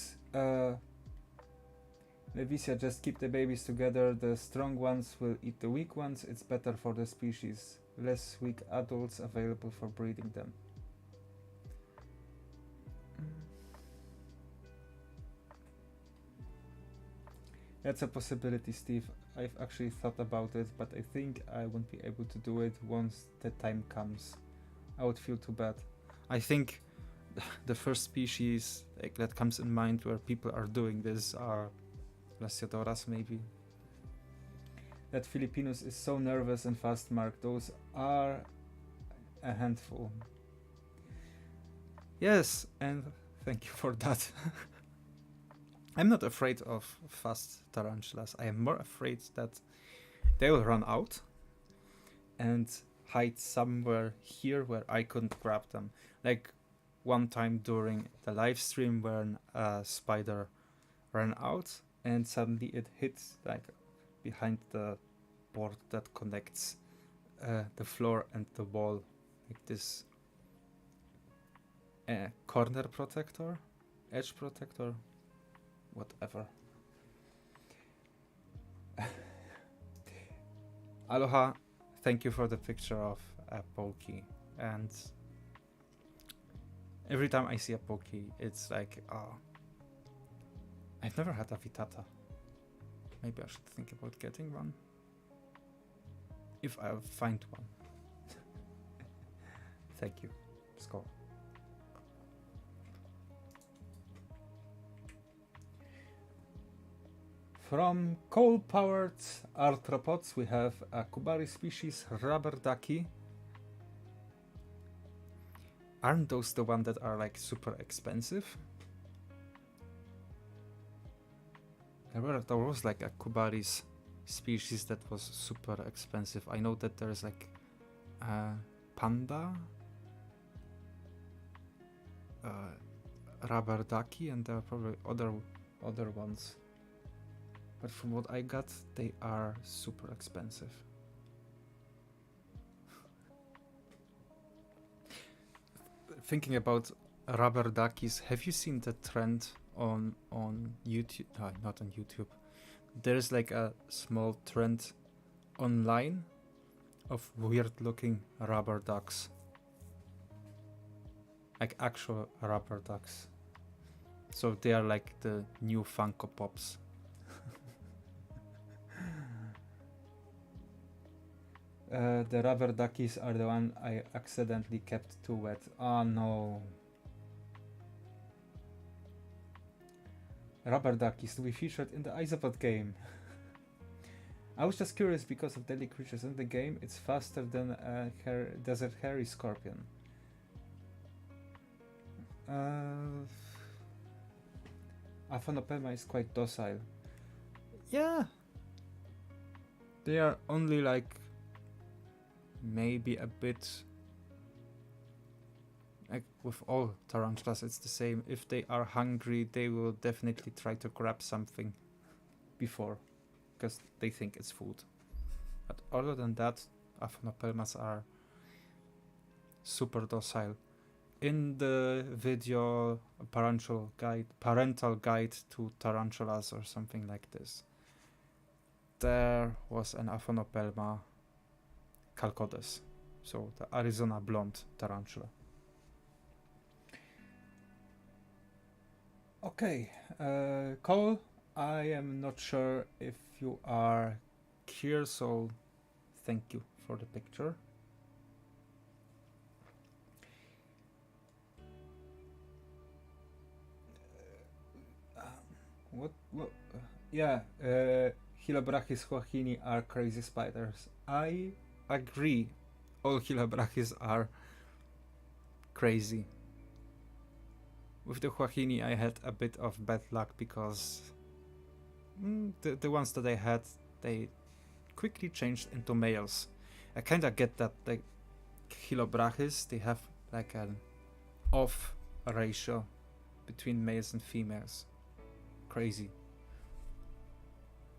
Levisia, just keep the babies together. The strong ones will eat the weak ones. It's better for the species. Less weak adults available for breeding them. That's a possibility, Steve. I've actually thought about it, but I think I won't be able to do it once the time comes. I would feel too bad. I think the first species like that comes in mind where people are doing this are Lasiadoras, maybe. That Filipinos is so nervous and fast, Mark. Those are a handful. Yes, and thank you for that. I'm not afraid of fast tarantulas. I am more afraid that they will run out and hide somewhere here where I couldn't grab them. Like one time during the live stream when a spider ran out and suddenly it hit like behind the board that connects the floor and the wall, like this corner protector, edge protector, whatever. Aloha, thank you for the picture of a pokey. And every time I see a pokey, it's like, I've never had a vitata. Maybe I should think about getting one. If I find one. Thank you. Skål. From coal-powered arthropods, we have a Kubari species, rubber ducky. Aren't those the ones that are like super expensive? There was like a Kubari's species that was super expensive. I know that there's like panda, rubber ducky, and there are probably other ones. But from what I got, they are super expensive. Thinking about rubber duckies, have you seen the trend on YouTube? Not on YouTube. There's like a small trend online of weird looking rubber ducks. Like actual rubber ducks. So they are like the new Funko Pops. The rubber duckies are the one I accidentally kept too wet. Oh no. Rubber duckies to be featured in the Isopod game. I was just curious because of deadly creatures in the game. It's faster than a desert hairy scorpion. Aphanopelma is quite docile. Yeah. They are only like maybe a bit like with all tarantulas, it's the same. If they are hungry, they will definitely try to grab something before because they think it's food. But other than that, Aphanopelmas are super docile. In the video parental guide to tarantulas or something like this, there was an Aphanopelma calcodes, so the Arizona blonde tarantula. Okay, Cole, I am not sure if you are here, so thank you for the picture. Hylobrachys huahini are crazy spiders. I agree. All Hylobrachys are crazy. With the huahini, I had a bit of bad luck because the ones that I had, they quickly changed into males. I kind of get that. Like Hylobrachys, they have like an off ratio between males and females. Crazy.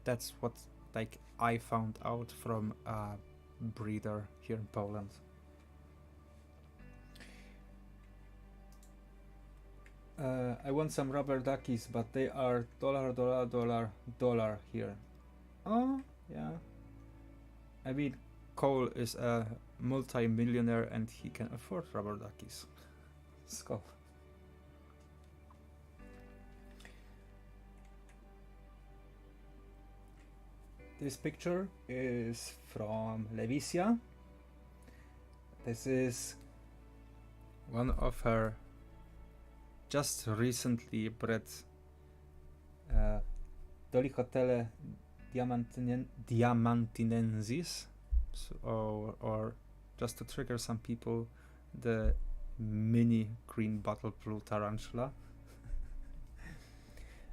That's what like I found out from a breeder here in Poland. I want some rubber duckies, but they are $, here. Oh, yeah. I mean, Skål is a multi-millionaire and he can afford rubber duckies. Skål. This picture is from Levisia. This is one of her just recently bred Dolichotele diamantinensis, so, or just to trigger some people, the mini green bottle blue tarantula.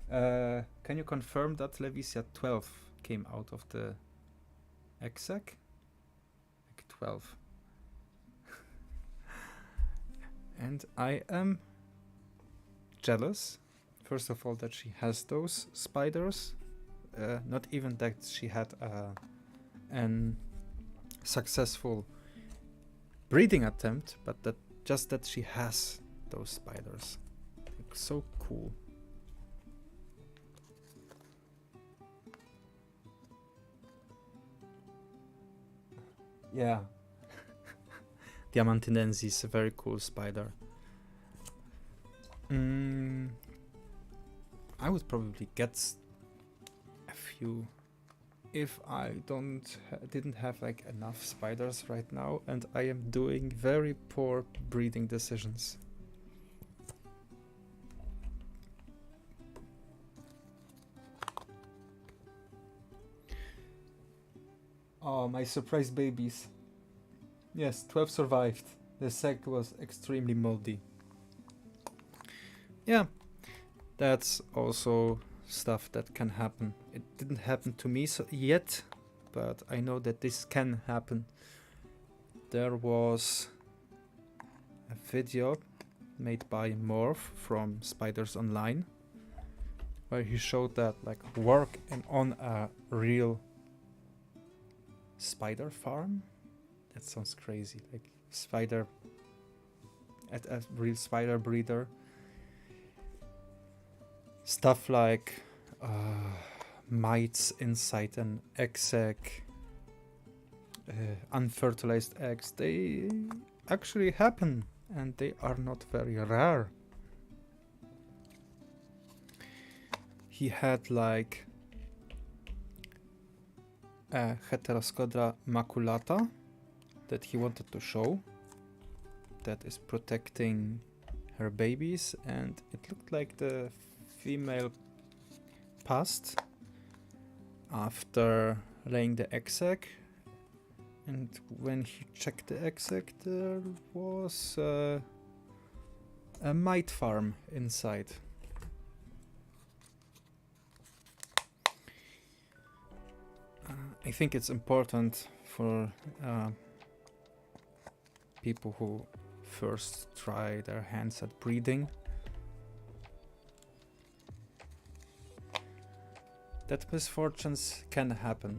Can you confirm that Levisia 12 came out of the exec? Like 12. And I am jealous, first of all, that she has those spiders. Not even that she had an successful breeding attempt, but that just that she has those spiders. Like, so cool. Yeah. Diamantinensis is a very cool spider. I would probably get a few if I didn't have like enough spiders right now, and I am doing very poor breeding decisions. Oh, my surprise babies. Yes, 12 survived. The sac was extremely moldy. Yeah, that's also stuff that can happen. It didn't happen to me yet, but I know that this can happen. There was a video made by Morph from Spiders Online where he showed that like work on a real spider farm. That sounds crazy, like spider at a real spider breeder. Stuff like mites inside an egg sac, unfertilized eggs, they actually happen and they are not very rare. He had like a Heteroscodra maculata that he wanted to show that is protecting her babies, and it looked like the female passed after laying the egg sac, and when he checked the egg sac there was a mite farm inside. I think it's important for people who first try their hands at breeding that misfortunes can happen.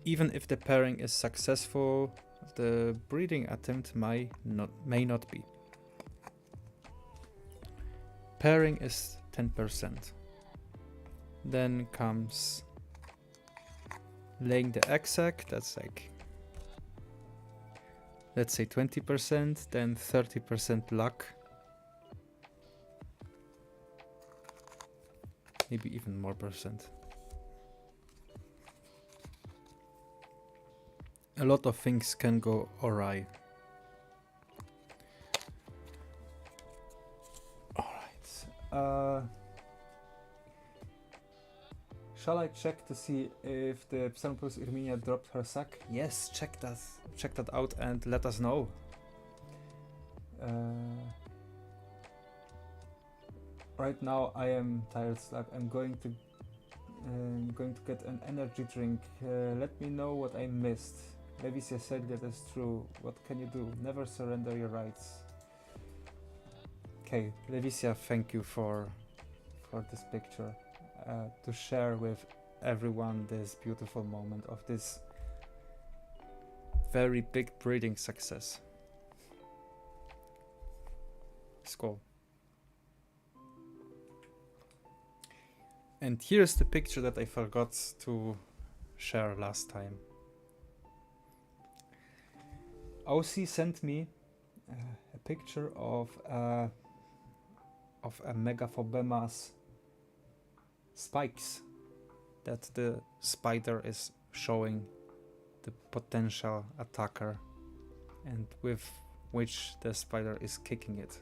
Even if the pairing is successful, the breeding attempt may not be. Pairing is 10%. Then comes laying the egg sac, that's like, let's say 20%, then 30% luck. Maybe even more percent. A lot of things can go awry. Alright. Shall I check to see if the Psalmopus Irminia dropped her sac? Yes, check that out and let us know. Right now I am tired slug. I'm going to get an energy drink. Let me know what I missed. Levisia said that is true. What can you do? Never surrender your rights. Okay, Levisia, thank you for this picture. To share with everyone this beautiful moment of this very big breeding success. Skål. And here's the picture that I forgot to share last time. OC sent me a picture of a Megaphobema's spikes that the spider is showing the potential attacker, and with which the spider is kicking it.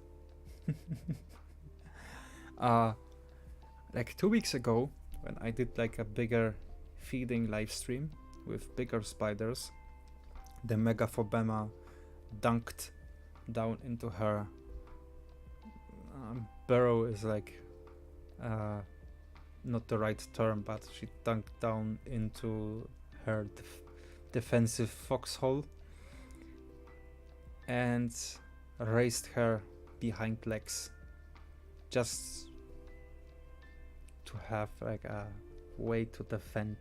Like 2 weeks ago, when I did like a bigger feeding live stream with bigger spiders, the Megaphobema dunked down into her burrow is like not the right term, but she dunked down into her defensive foxhole and raised her behind legs just to have like a way to defend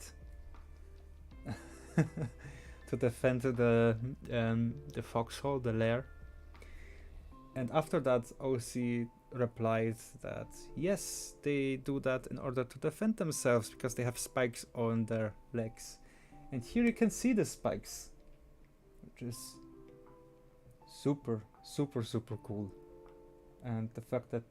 to defend the foxhole, the lair. And after that, OC replied that yes, they do that in order to defend themselves because they have spikes on their legs. And here you can see the spikes, which is super cool. And the fact that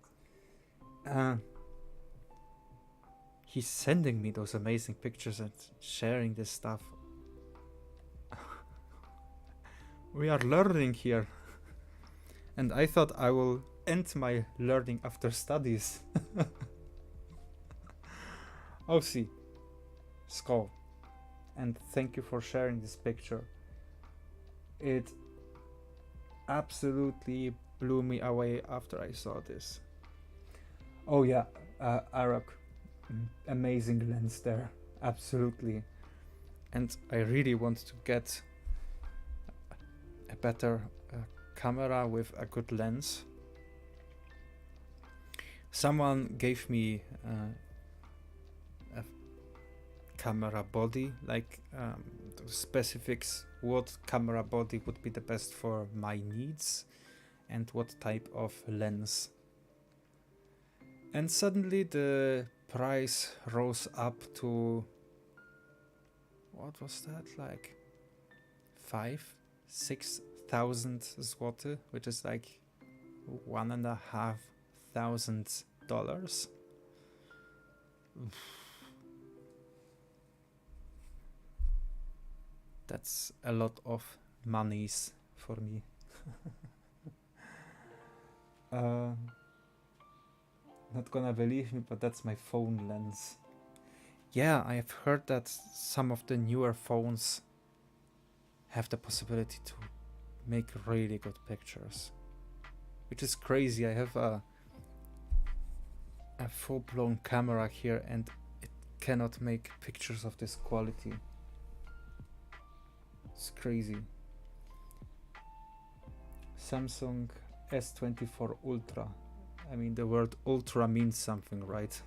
he's sending me those amazing pictures and sharing this stuff. We are learning here. And I thought I will end my learning after studies. OC, Skål. And thank you for sharing this picture. It absolutely blew me away after I saw this. Oh yeah, Arak, amazing lens there, absolutely. And I really want to get a better camera with a good lens. Someone gave me a camera body, like the specifics, what camera body would be the best for my needs and what type of lens. And suddenly the price rose up to, what was that, like 5,000-6,000 zloty, which is like $1,500. That's a lot of monies for me. Not gonna believe me, but that's my phone lens. Yeah, I have heard that some of the newer phones have the possibility to make really good pictures, which is crazy. I have a full-blown camera here and it cannot make pictures of this quality. It's crazy. Samsung S24 Ultra. I mean, the word ultra means something, right?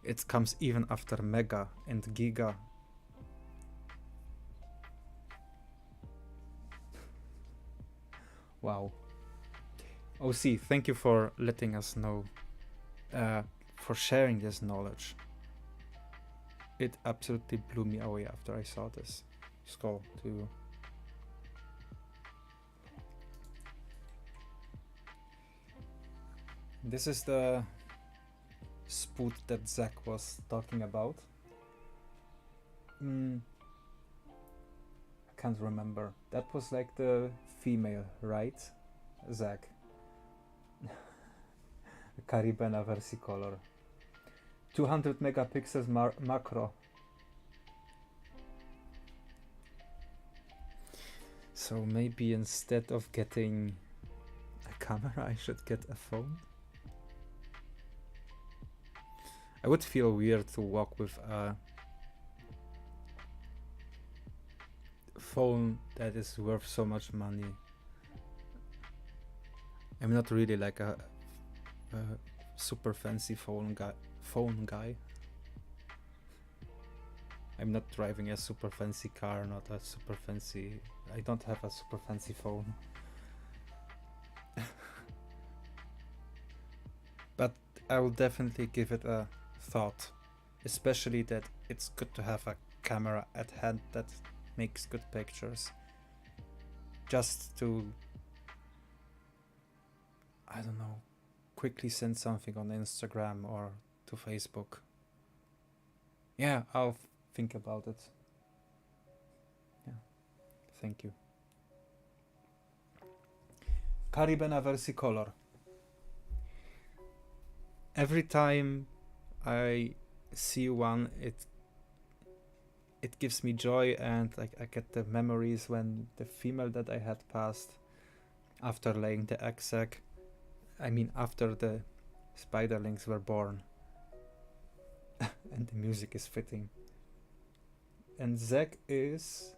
It comes even after mega and giga. Wow. OC, thank you for letting us know, for sharing this knowledge. It absolutely blew me away after I saw this. Skål to you. This is the spoot that Zach was talking about. I can't remember. That was like the female, right? Zach. Caribena versicolor. 200 megapixels macro. So maybe instead of getting a camera, I should get a phone. I would feel weird to walk with a phone that is worth so much money. I'm not really like a super fancy phone guy. I'm not driving a super fancy car, not a super fancy. I don't have a super fancy phone. But I will definitely give it a thought, especially that it's good to have a camera at hand that makes good pictures. Just to, I don't know, quickly send something on Instagram or to Facebook. Yeah, I'll think about it. Yeah, thank you. Caribena versicolor. Every time I see one, it gives me joy, and like I get the memories when the female that I had passed after laying the egg sac. I mean, after the spiderlings were born. And the music is fitting. And Zach is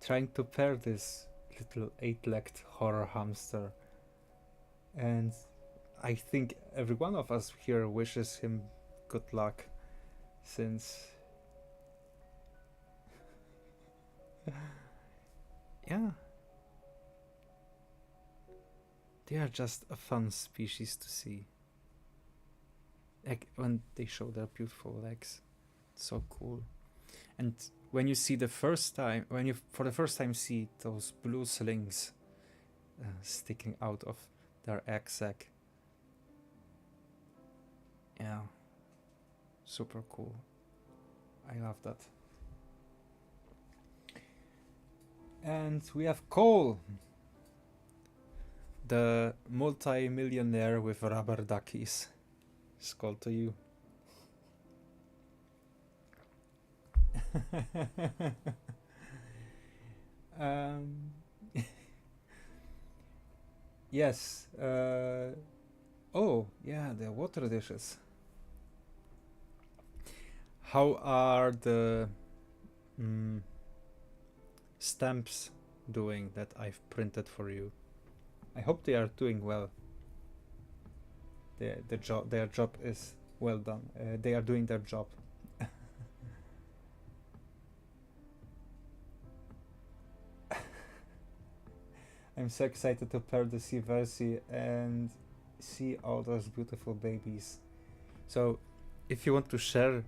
trying to pair this little 8-legged horror hamster. And I think every one of us here wishes him good luck, since yeah, they are just a fun species to see. Like when they show their beautiful legs, so cool. And when you see for the first time see those blue slings sticking out of their egg sac, yeah, super cool. I love that. And we have Skål, the multi-millionaire with rubber duckies. Skål to you. Yes. Oh, yeah, the water dishes. How are the stamps doing that I've printed for you? I hope they are doing well. Their job is well done. They are doing their job. I'm so excited to pair the Versi and see all those beautiful babies. So if you want to share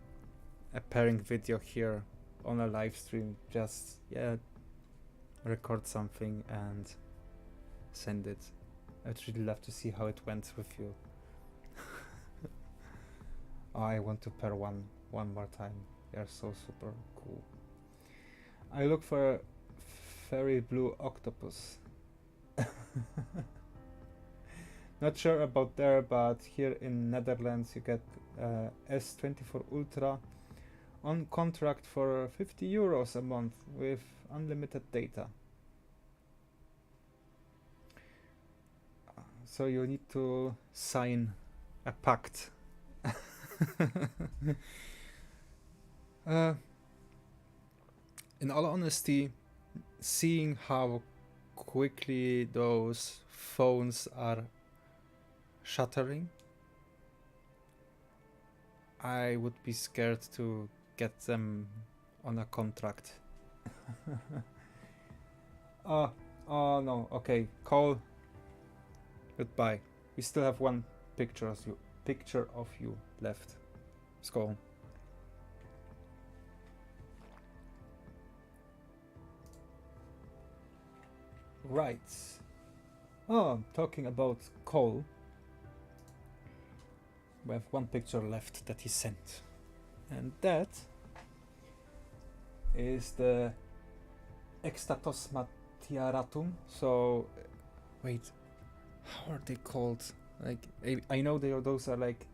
a pairing video here on a live stream, just record something and send it. I'd really love to see how it went with you. I want to pair one more time. They are so super cool. I look for a fairy blue octopus. Not sure about there, but here in Netherlands you get S24 Ultra on contract for 50 euros a month with unlimited data. So you need to sign a pact. In all honesty, seeing how quickly those phones are shattering, I would be scared to get them on a contract. Oh no, okay, Skål. Goodbye. We still have one picture of you left. Skål. Right. Oh, talking about Skål. We have one picture left that he sent. And that is the Extatosmatiaratum. So, wait, how are they called? Like, I know those are like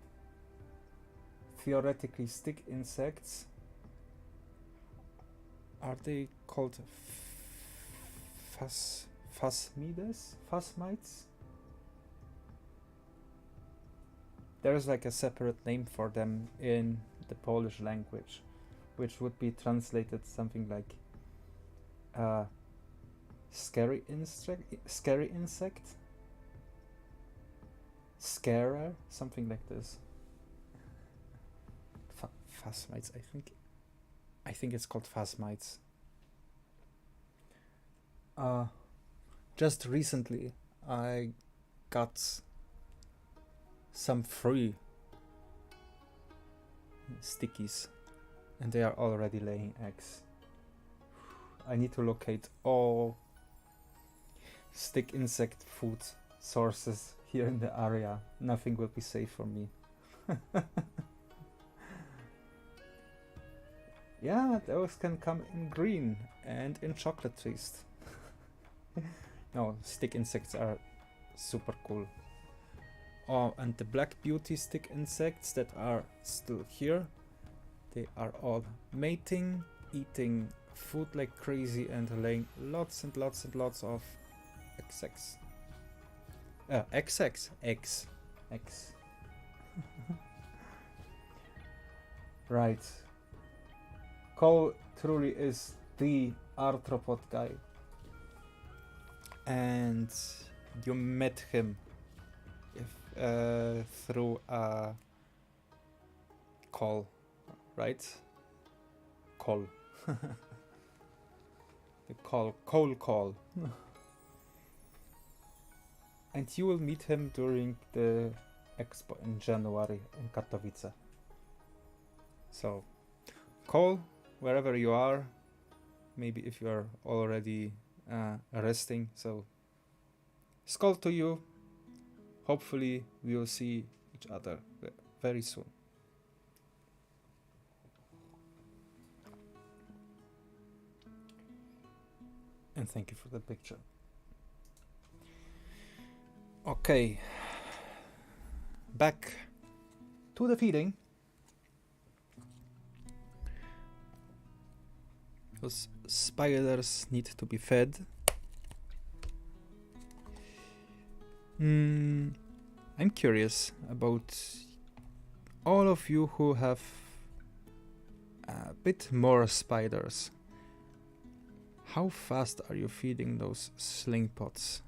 theoretically stick insects. Are they called phasmites? There's like a separate name for them in the Polish language, which would be translated something like scary insect, scarer, something like this. Phasmites, I think it's called phasmites. Just recently I got some free stickies, and they are already laying eggs. I need to locate all stick insect food sources here in the area. Nothing will be safe for me. Yeah, those can come in green and in chocolate taste. No, stick insects are super cool. Oh, and the black beauty stick insects that are still here, they are all mating, eating food like crazy, and laying lots and lots and lots of eggs. Eggs. Right. Cole truly is the arthropod guy. And you met him through a call, right? Call. The cold call. And you will meet him during the expo in January in Katowice. So, Cole, wherever you are, maybe if you are already resting, so Skål to you. Hopefully we will see each other very soon. And thank you for the picture. Okay, back to the feeding. Because spiders need to be fed. I'm curious about all of you who have a bit more spiders. How fast are you feeding those sling pots?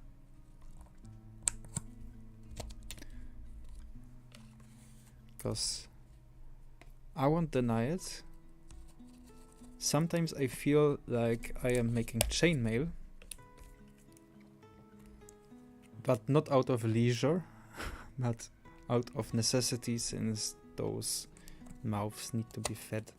Because I won't deny it. Sometimes I feel like I am making chainmail, but not out of leisure, but out of necessity, since those mouths need to be fed.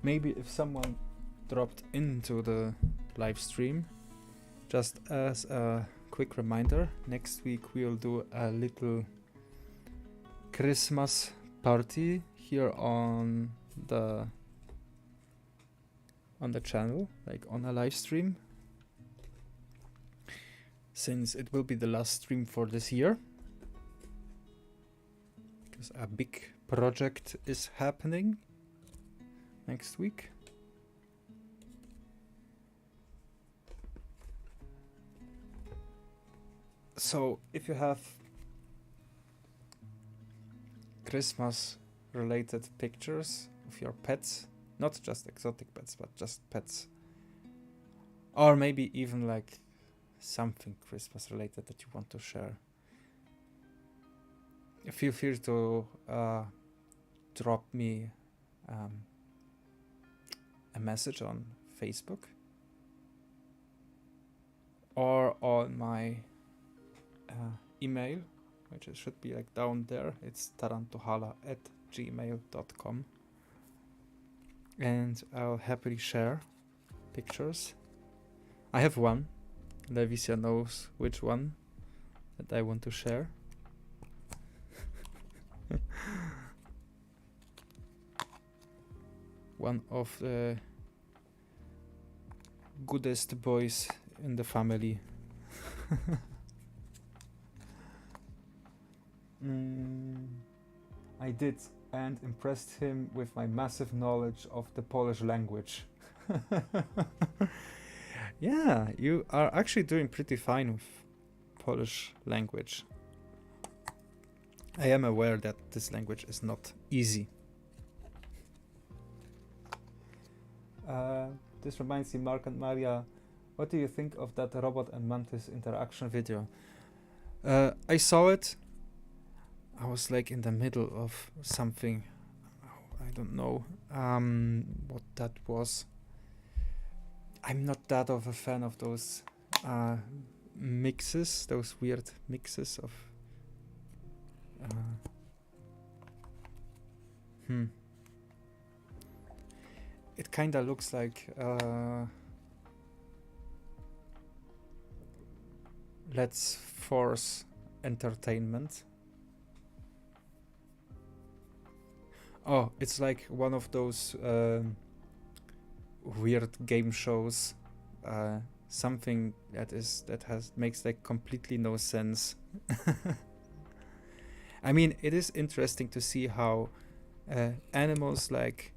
Maybe if someone dropped into the live stream, just as a quick reminder, next week we'll do a little Christmas party here on the channel, like on a live stream, since it will be the last stream for this year, because a big project is happening next week. So if you have Christmas related pictures of your pets, not just exotic pets, but just pets, or maybe even like something Christmas related that you want to share, feel free to drop me a message on Facebook or on my email, which should be like down there. It's tarantuhala@gmail.com, and I'll happily share pictures. I have one. Levisia knows which one that I want to share. One of the goodest boys in the family. I did, and impressed him with my massive knowledge of the Polish language. Yeah, you are actually doing pretty fine with Polish language. I am aware that this language is not easy. This reminds me, Mark and Maria, what do you think of that robot and mantis interaction video? I saw it. I was like in the middle of something. I don't know what that was. I'm not that of a fan of those mixes, those weird mixes of it kinda looks like Let's Force Entertainment. Oh, it's like one of those weird game shows. Something that makes like completely no sense. I mean, it is interesting to see how animals like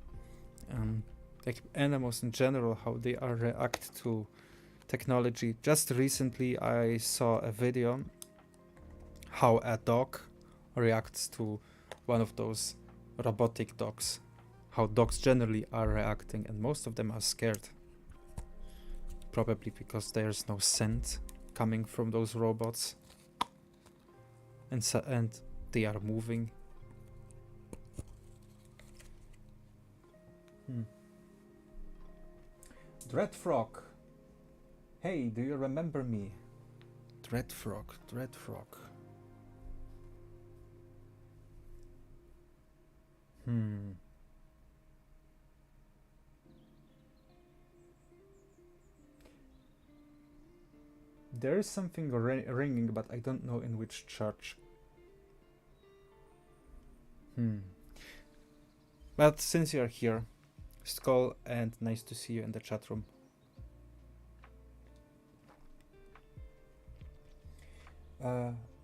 animals in general, how they react to technology. Just recently I saw a video how a dog reacts to one of those robotic dogs. How dogs generally are reacting, and most of them are scared. Probably because there's no scent coming from those robots. And they are moving. Dreadfrog. Hey, do you remember me? Dreadfrog. There is something ringing, but I don't know in which church. But since you're here, Skål, and nice to see you in the chat room.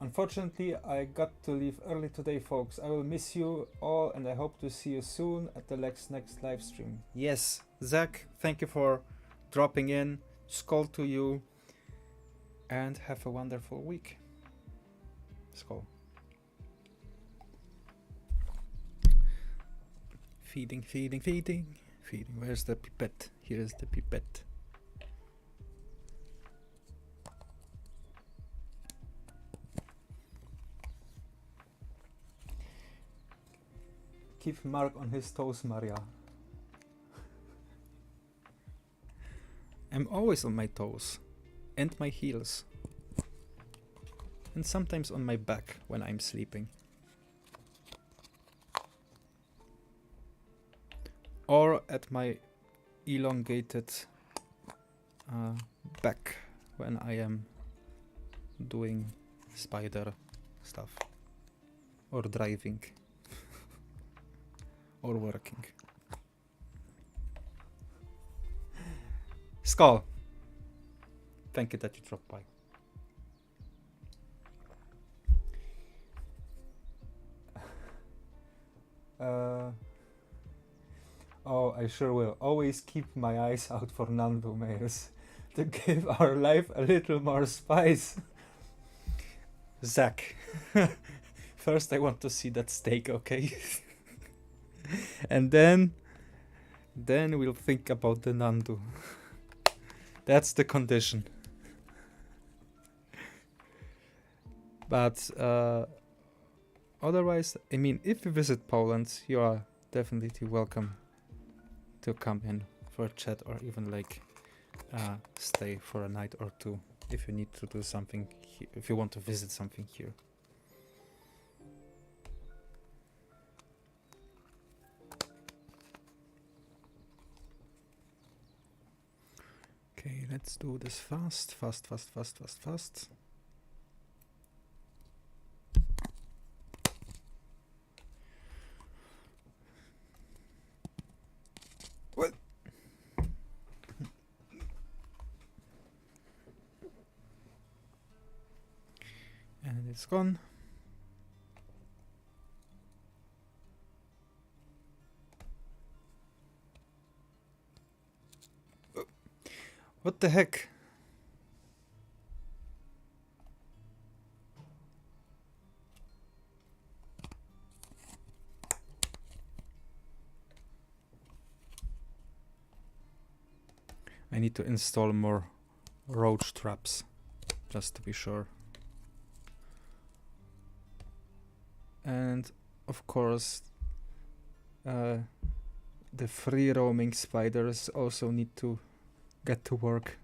Unfortunately, I got to leave early today, folks. I will miss you all, and I hope to see you soon at the next live stream. Yes, Zach, thank you for dropping in. Skål to you, and have a wonderful week. Skål. Feeding. Where's the pipette? Here is the pipette. Keep Mark on his toes, Maria. I'm always on my toes. And my heels. And sometimes on my back when I'm sleeping. Or at my elongated back when I am doing spider stuff. Or driving. Or working. Skål! Thank you that you dropped by. Oh, I sure will. Always keep my eyes out for Nando Mayers to give our life a little more spice. Zach, first I want to see that steak, okay? And then we'll think about the Nando. That's the condition. But otherwise, I mean, if you visit Poland, you are definitely welcome to come in for a chat, or even like stay for a night or two if you need to do something, if you want to visit something here. Okay, let's do this fast. What? And it's gone. What the heck? I need to install more roach traps, just to be sure. And of course, the free roaming spiders also need to get to work.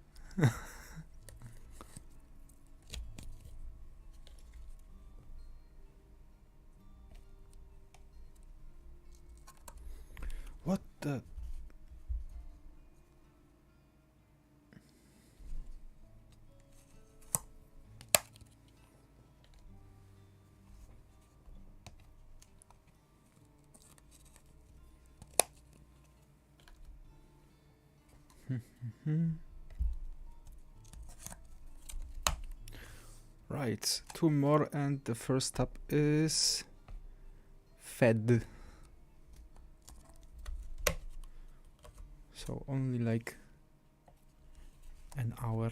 What the? Right, 2 more, and the first tab is fed. So only like an hour.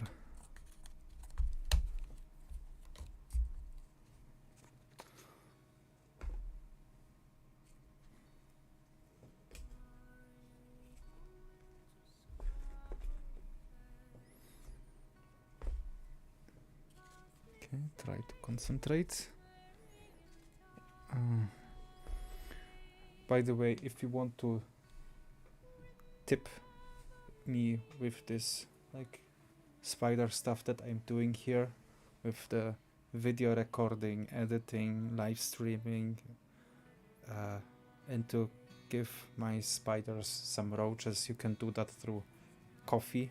Okay, try to concentrate. By the way, if you want to tip me with this like spider stuff that I'm doing here, with the video recording, editing, live streaming, and to give my spiders some roaches, you can do that through Coffee.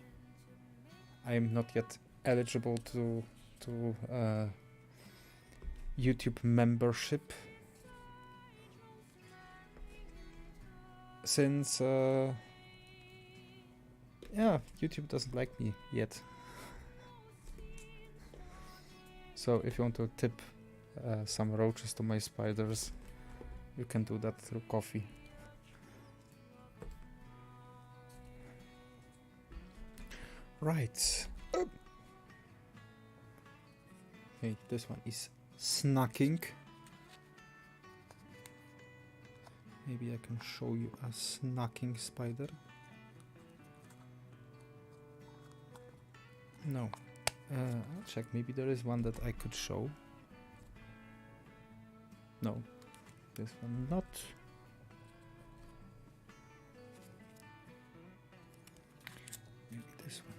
I am not yet eligible to YouTube membership, since yeah, YouTube doesn't like me yet. So if you want to tip some roaches to my spiders, you can do that through Coffee. Right. Okay, this one is snacking. Maybe I can show you a snacking spider. No. I'll check. Maybe there is one that I could show. No. This one not. Maybe this one.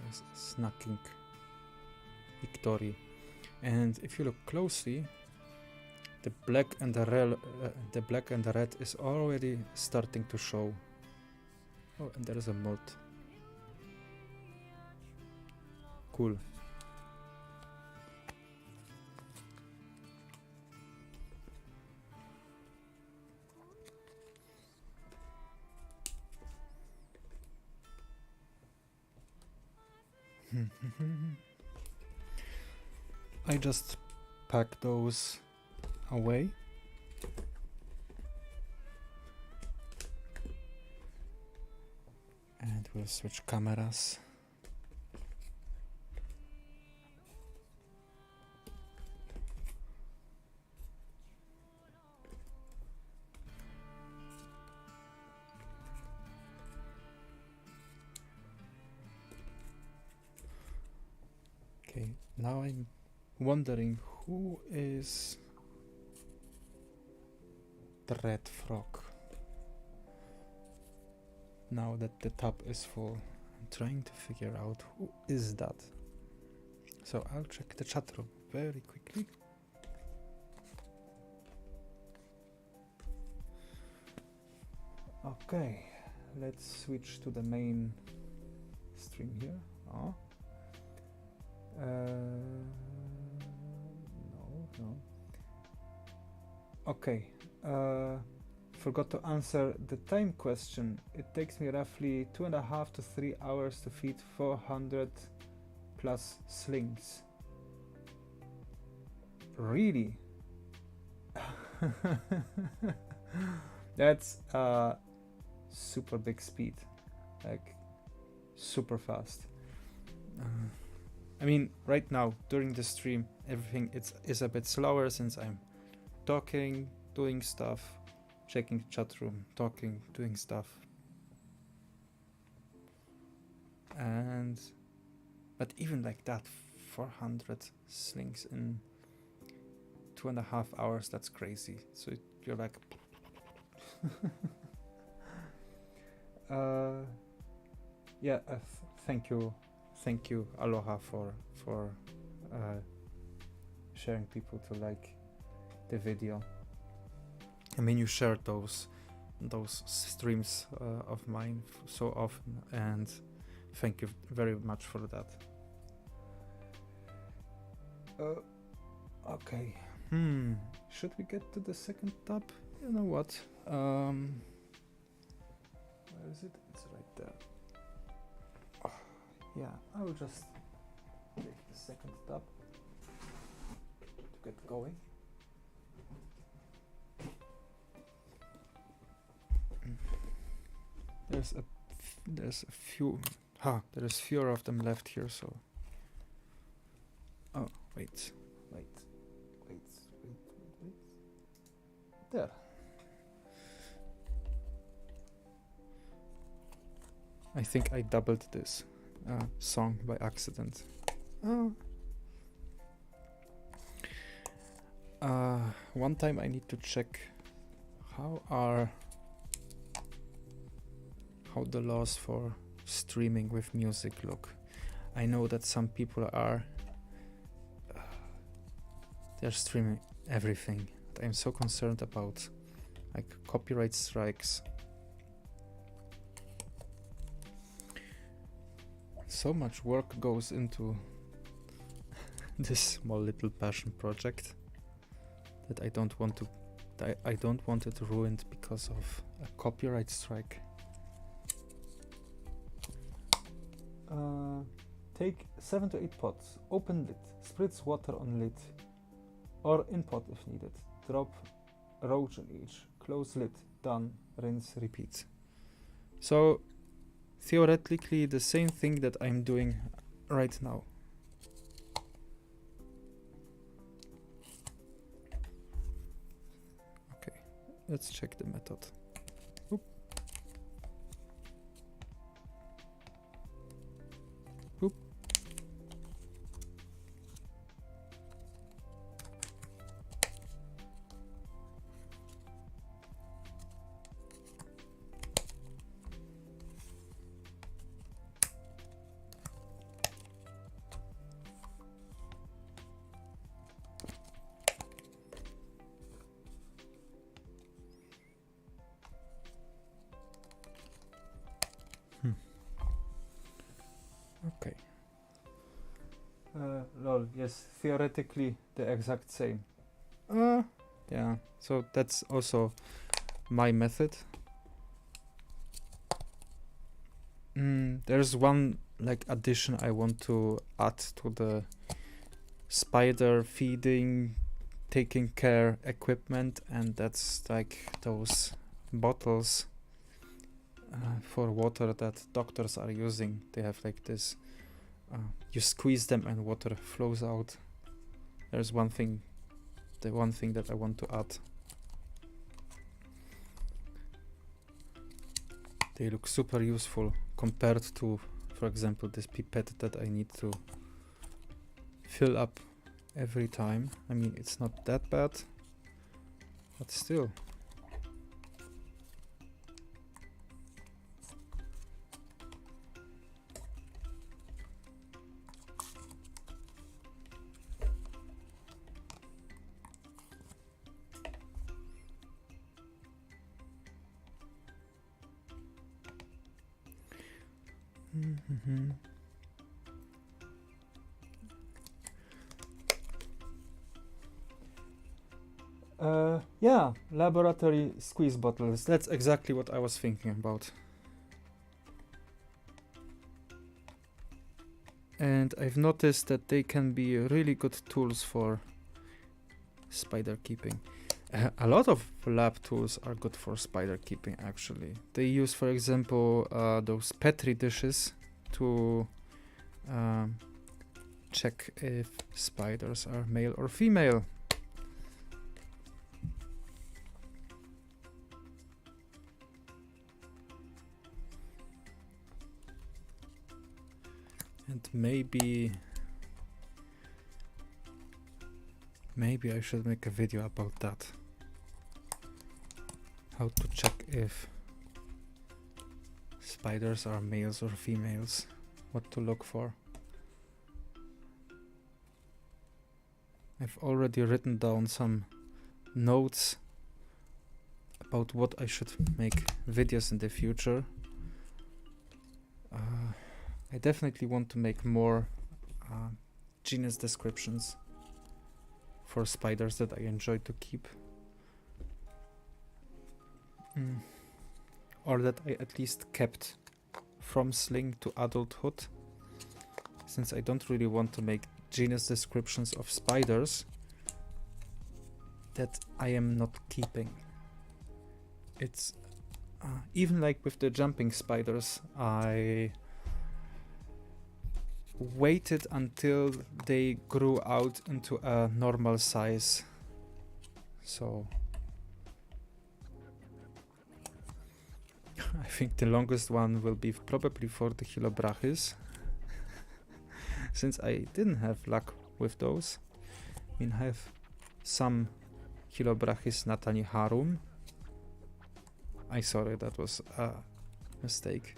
Yes, snacking Victory. And if you look closely, the black and the red is already starting to show. Oh, and there is a moth. Cool. I just pack those away. And we'll switch cameras. Okay, now I'm wondering who is the red frog. Now that the tab is full, I'm trying to figure out who is that. So I'll check the chat room very quickly. Okay, let's switch to the main stream here. Oh. No. Okay. Forgot to answer the time question. It takes me roughly 2.5 to 3 hours to feed 400 plus slings. Really? That's super big speed, like super fast. I mean, right now during the stream, everything is a bit slower since I'm talking, doing stuff, checking chat room, talking, doing stuff. But even like that, 400 slings in 2.5 hours, that's crazy. So you're like yeah, thank you Aloha for sharing people to like the video. I mean, you shared those streams of mine so often, and thank you very much for that. Okay. Should we get to the second tab? You know what? Where is it? It's right there. Oh, yeah, I will just take the second tab to get going. There's a few. There's fewer of them left here. So. Oh, wait. There. I think I doubled this song by accident. One time I need to check how the laws for streaming with music look. I know that some people they're streaming everything. I'm so concerned about like copyright strikes. So much work goes into this small little passion project that I don't want it ruined because of a copyright strike. Take 7 to 8 pots, open lid, spritz water on lid or in pot if needed. Drop roach in each, close lid, done, rinse, repeat. So theoretically the same thing that I'm doing right now. Okay, let's check the method. Oop. Oop. Okay. Lol, yes, theoretically the exact same. Yeah, so that's also my method. There's one like addition I want to add to the spider feeding, taking care equipment, and that's like those bottles for water that doctors are using. They have like this, you squeeze them and water flows out. There's one thing that I want to add. They look super useful compared to, for example, this pipette that I need to fill up every time. I mean, it's not that bad, but still. Yeah, laboratory squeeze bottles. That's exactly what I was thinking about. And I've noticed that they can be really good tools for spider keeping. A lot of lab tools are good for spider keeping, actually. They use, for example, those Petri dishes to check if spiders are male or female. And maybe I should make a video about that. How to check if spiders are males or females. What to look for. I've already written down some notes about what I should make videos in the future. I definitely want to make more genus descriptions for spiders that I enjoy to keep. Or that I at least kept from sling to adulthood, since I don't really want to make genus descriptions of spiders that I am not keeping. It's even like with the jumping spiders, I waited until they grew out into a normal size. So I think the longest one will be probably for the Hylobrachys, since I didn't have luck with those. I mean, I have some Hylobrachys nataniharum. Sorry, that was a mistake.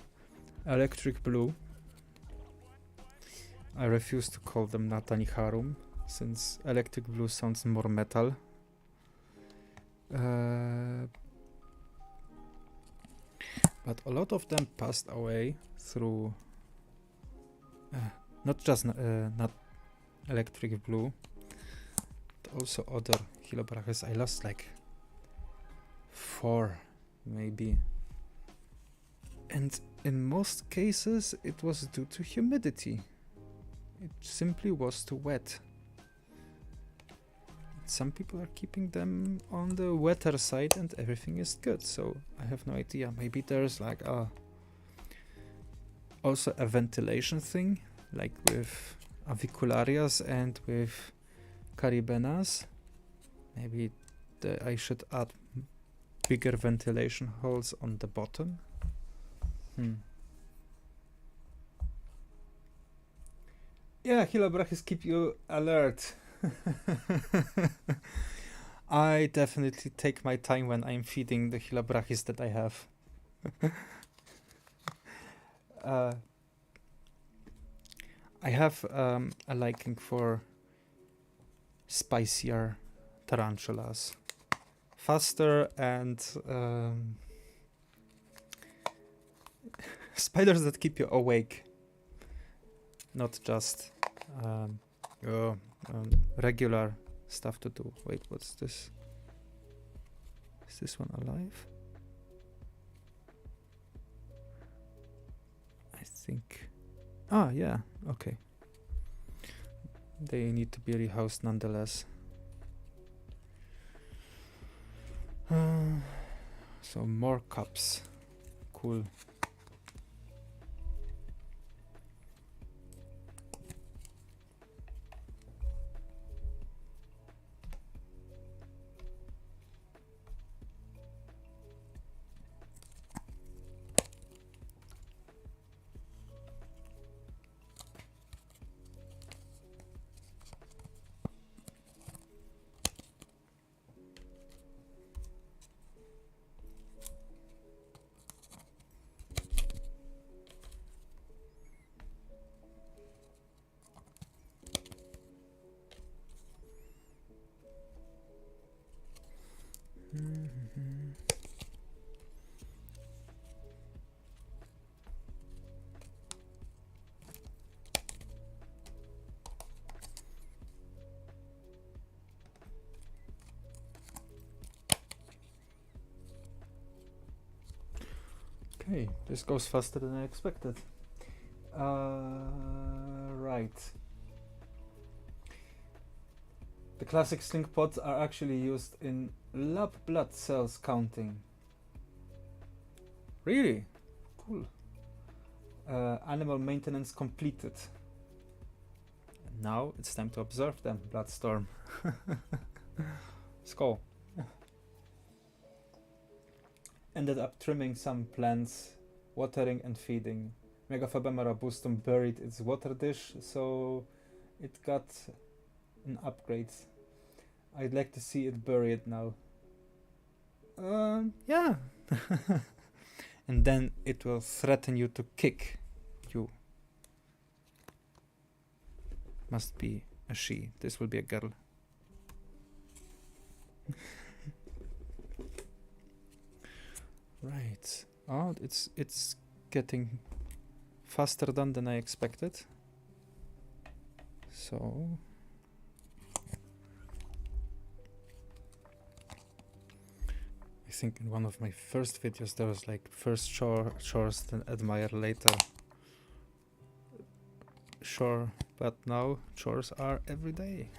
Electric blue. I refuse to call them nataniharum, since electric blue sounds more metal. But a lot of them passed away through not just not electric blue, but also other Hylobrachys. I lost like 4 maybe, and in most cases it was due to humidity. It simply was too wet. Some people are keeping them on the wetter side and everything is good, so I have no idea. Maybe there's like also a ventilation thing, like with avicularias and with caribenas. Maybe I should add bigger ventilation holes on the bottom. Yeah, Hylobrachys keep you alert. I definitely take my time when I'm feeding the Hylobrachys that I have. I have a liking for spicier tarantulas. Faster and spiders that keep you awake. Not just regular stuff to do. Wait, what's this? Is this one alive? I think. Ah, yeah, okay. They need to be rehoused nonetheless. So more cups. Cool. Okay, this goes faster than I expected. Right. The classic sling pods are actually used in lab blood cells counting. Really? Cool. Animal maintenance completed. Now it's time to observe them, Bloodstorm. Skål. Ended up trimming some plants, watering and feeding. Megaphobema robustum buried its water dish, so it got an upgrade. I'd like to see it buried now. Yeah. And then it will threaten you to kick you. Must be a she. This will be a girl. Right. Oh, it's getting faster done than I expected. So I think in one of my first videos there was like first chores, then admire later. Sure, but now chores are every day.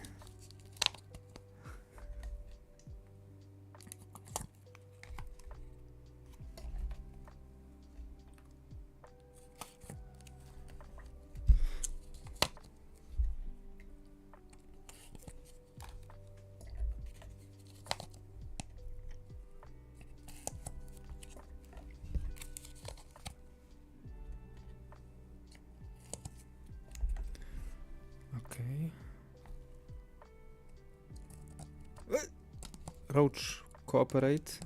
Okay. Roach, cooperate.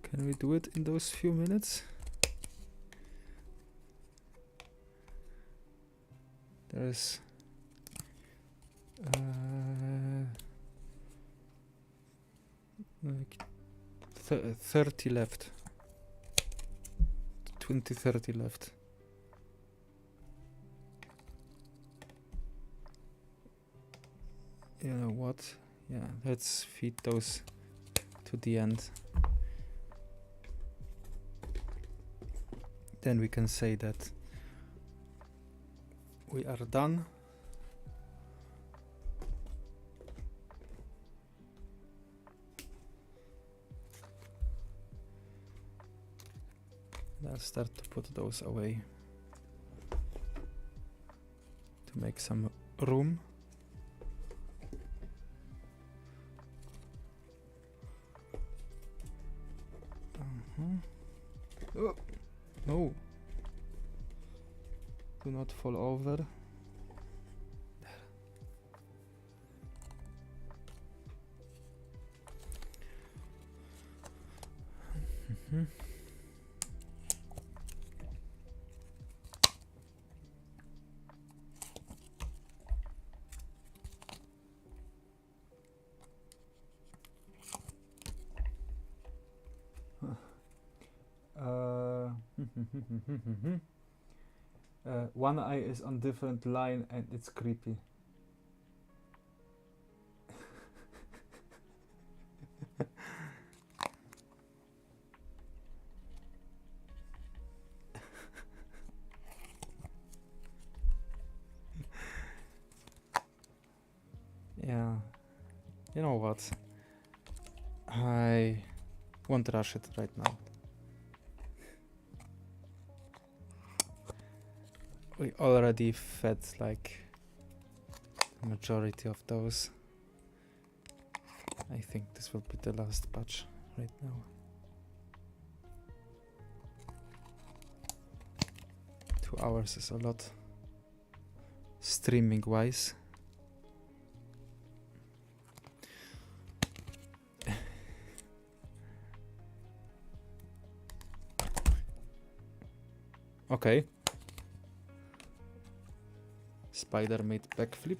Can we do it in those few minutes? There's like 30 left. 30 left. You know what? Yeah, let's feed those to the end. Then we can say that we are done. I'll start to put those away to make some room. Oh, no. Do not fall over. One eye is on different line and it's creepy. Yeah, you know what? I won't rush it right now. We already fed like the majority of those. I think this will be the last batch right now. 2 hours is a lot, streaming wise. Okay. Spider made backflip.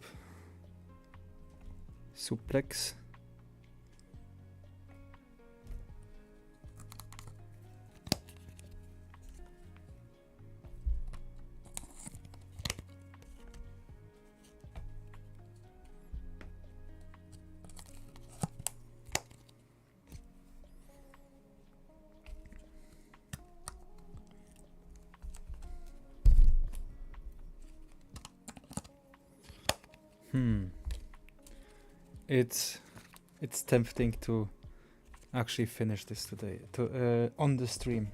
Suplex. It's tempting to actually finish this today on the stream.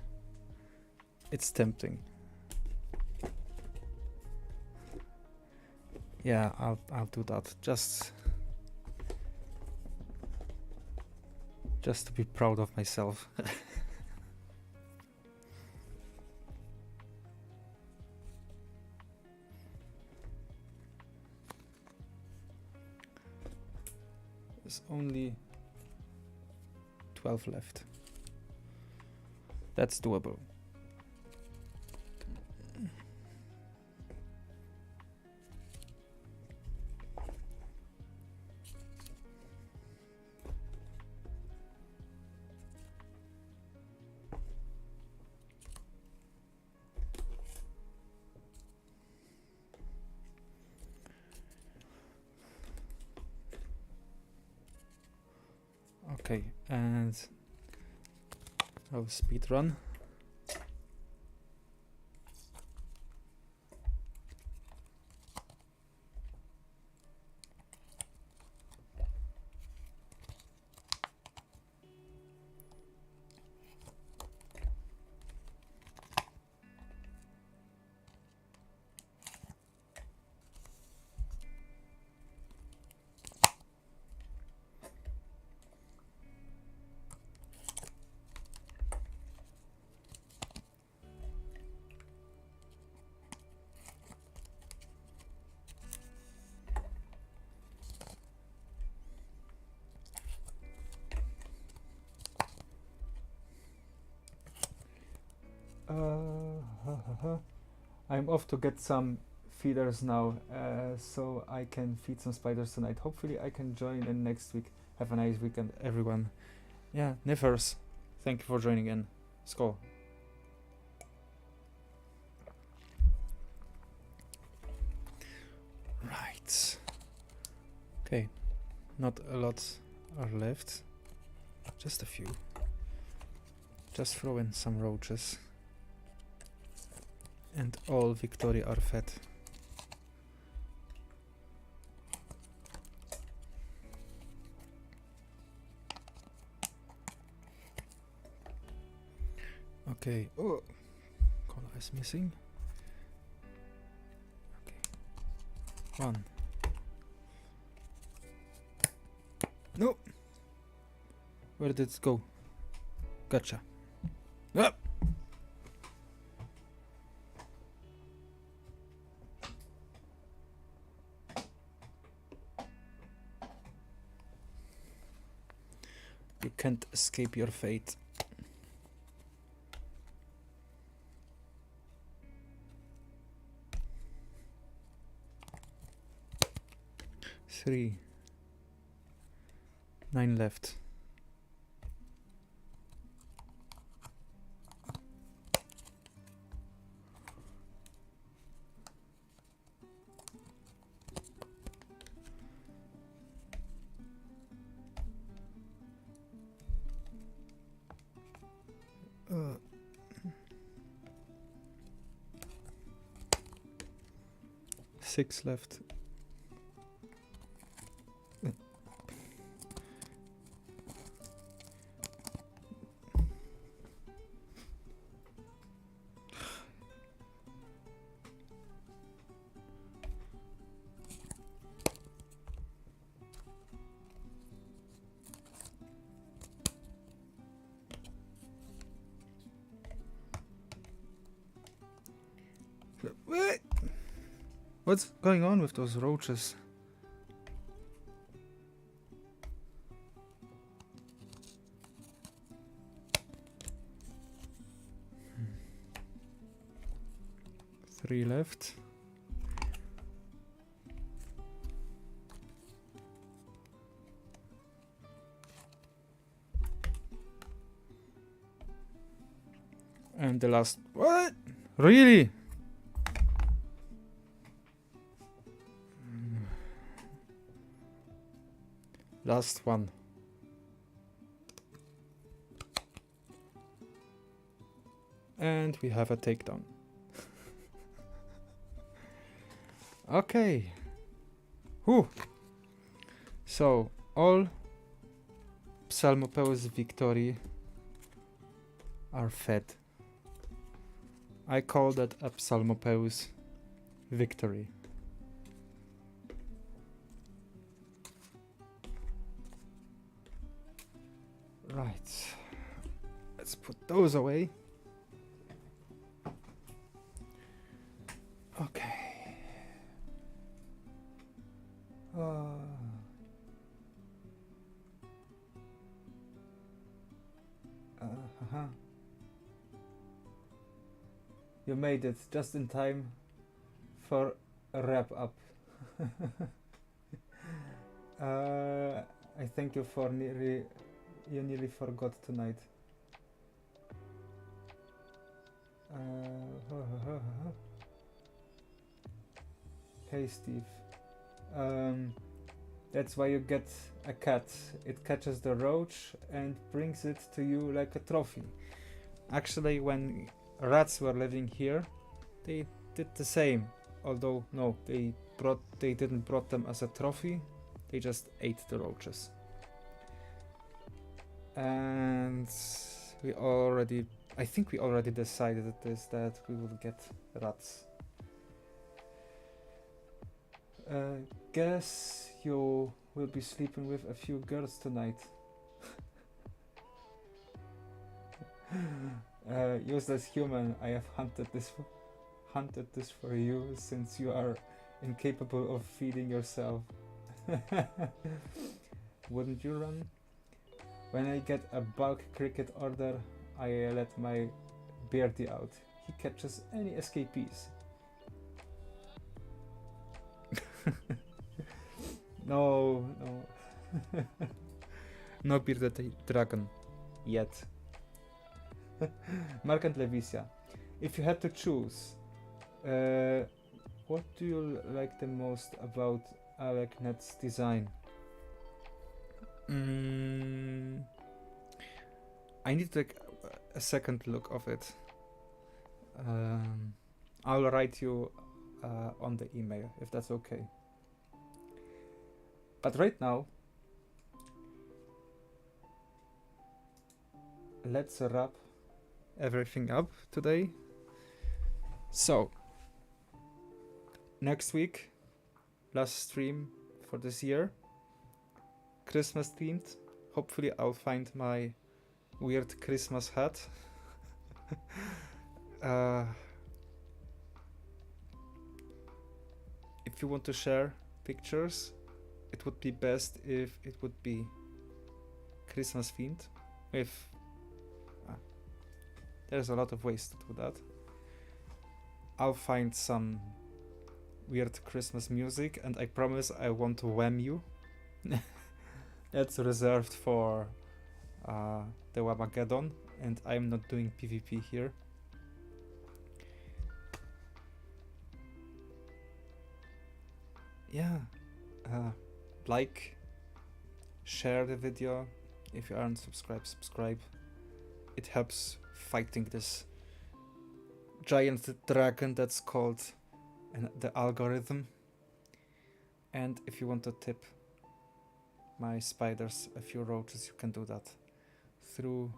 It's tempting. Yeah, I'll do that. Just to be proud of myself. There's only 12 left. That's doable. Okay, and I'll speed run. I'm off to get some feeders now, so I can feed some spiders tonight. Hopefully I can join in next week. Have a nice weekend, everyone. Yeah, Niffers, thank you for joining in. Skål. Right. Okay, not a lot are left. Just a few. Just throw in some roaches. And all Victoria are fed. Okay. Oh, color is missing. Okay. One. No. Where did it go? Gotcha. Ah! You can't escape your fate. Three. 9 left. Six left. What's going on with those roaches? Three left. And the last. What? Really? Last one. And we have a takedown. Okay. Whew. So, all Psalmopeus victory are fed. I call that a Psalmopeus victory. Right. Let's put those away. Okay. You made it just in time for a wrap up. I thank you for you nearly forgot tonight. Hey Steve. That's why you get a cat. It catches the roach and brings it to you like a trophy. Actually, when rats were living here, they did the same. Although no, they didn't brought them as a trophy. They just ate the roaches. And I think we already decided that we will get rats. Guess you will be sleeping with a few girls tonight. Useless human, I have hunted this for you since you are incapable of feeding yourself. Wouldn't you run? When I get a bulk cricket order, I let my Beardy out. He catches any escapees. No. No bearded dragon. Yet. Mark and Levisia. If you had to choose, what do you like the most about AlecNet's design? I need like a second look of it. I'll write you on the email if that's okay. But right now, let's wrap everything up today. So, next week, last stream for this year, Christmas themed. Hopefully I'll find my weird Christmas hat. If you want to share pictures, it would be best if it would be Christmas themed. There's a lot of ways to do that. I'll find some weird Christmas music, and I promise I won't wham you. That's reserved for the Wamageddon, and I'm not doing PvP here. Yeah, like, share the video. If you aren't subscribed, subscribe. It helps fighting this giant dragon that's called the algorithm. And if you want to tip my spiders a few roaches, you can do that through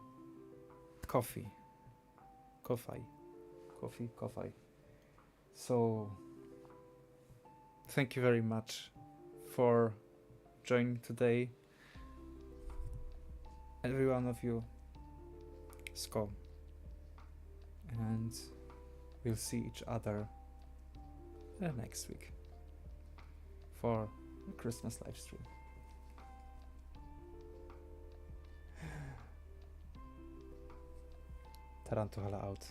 Ko-fi. So thank you very much for joining today. Every one of you, Skål. And we'll see each other next week for a Christmas live stream. Tarantula out.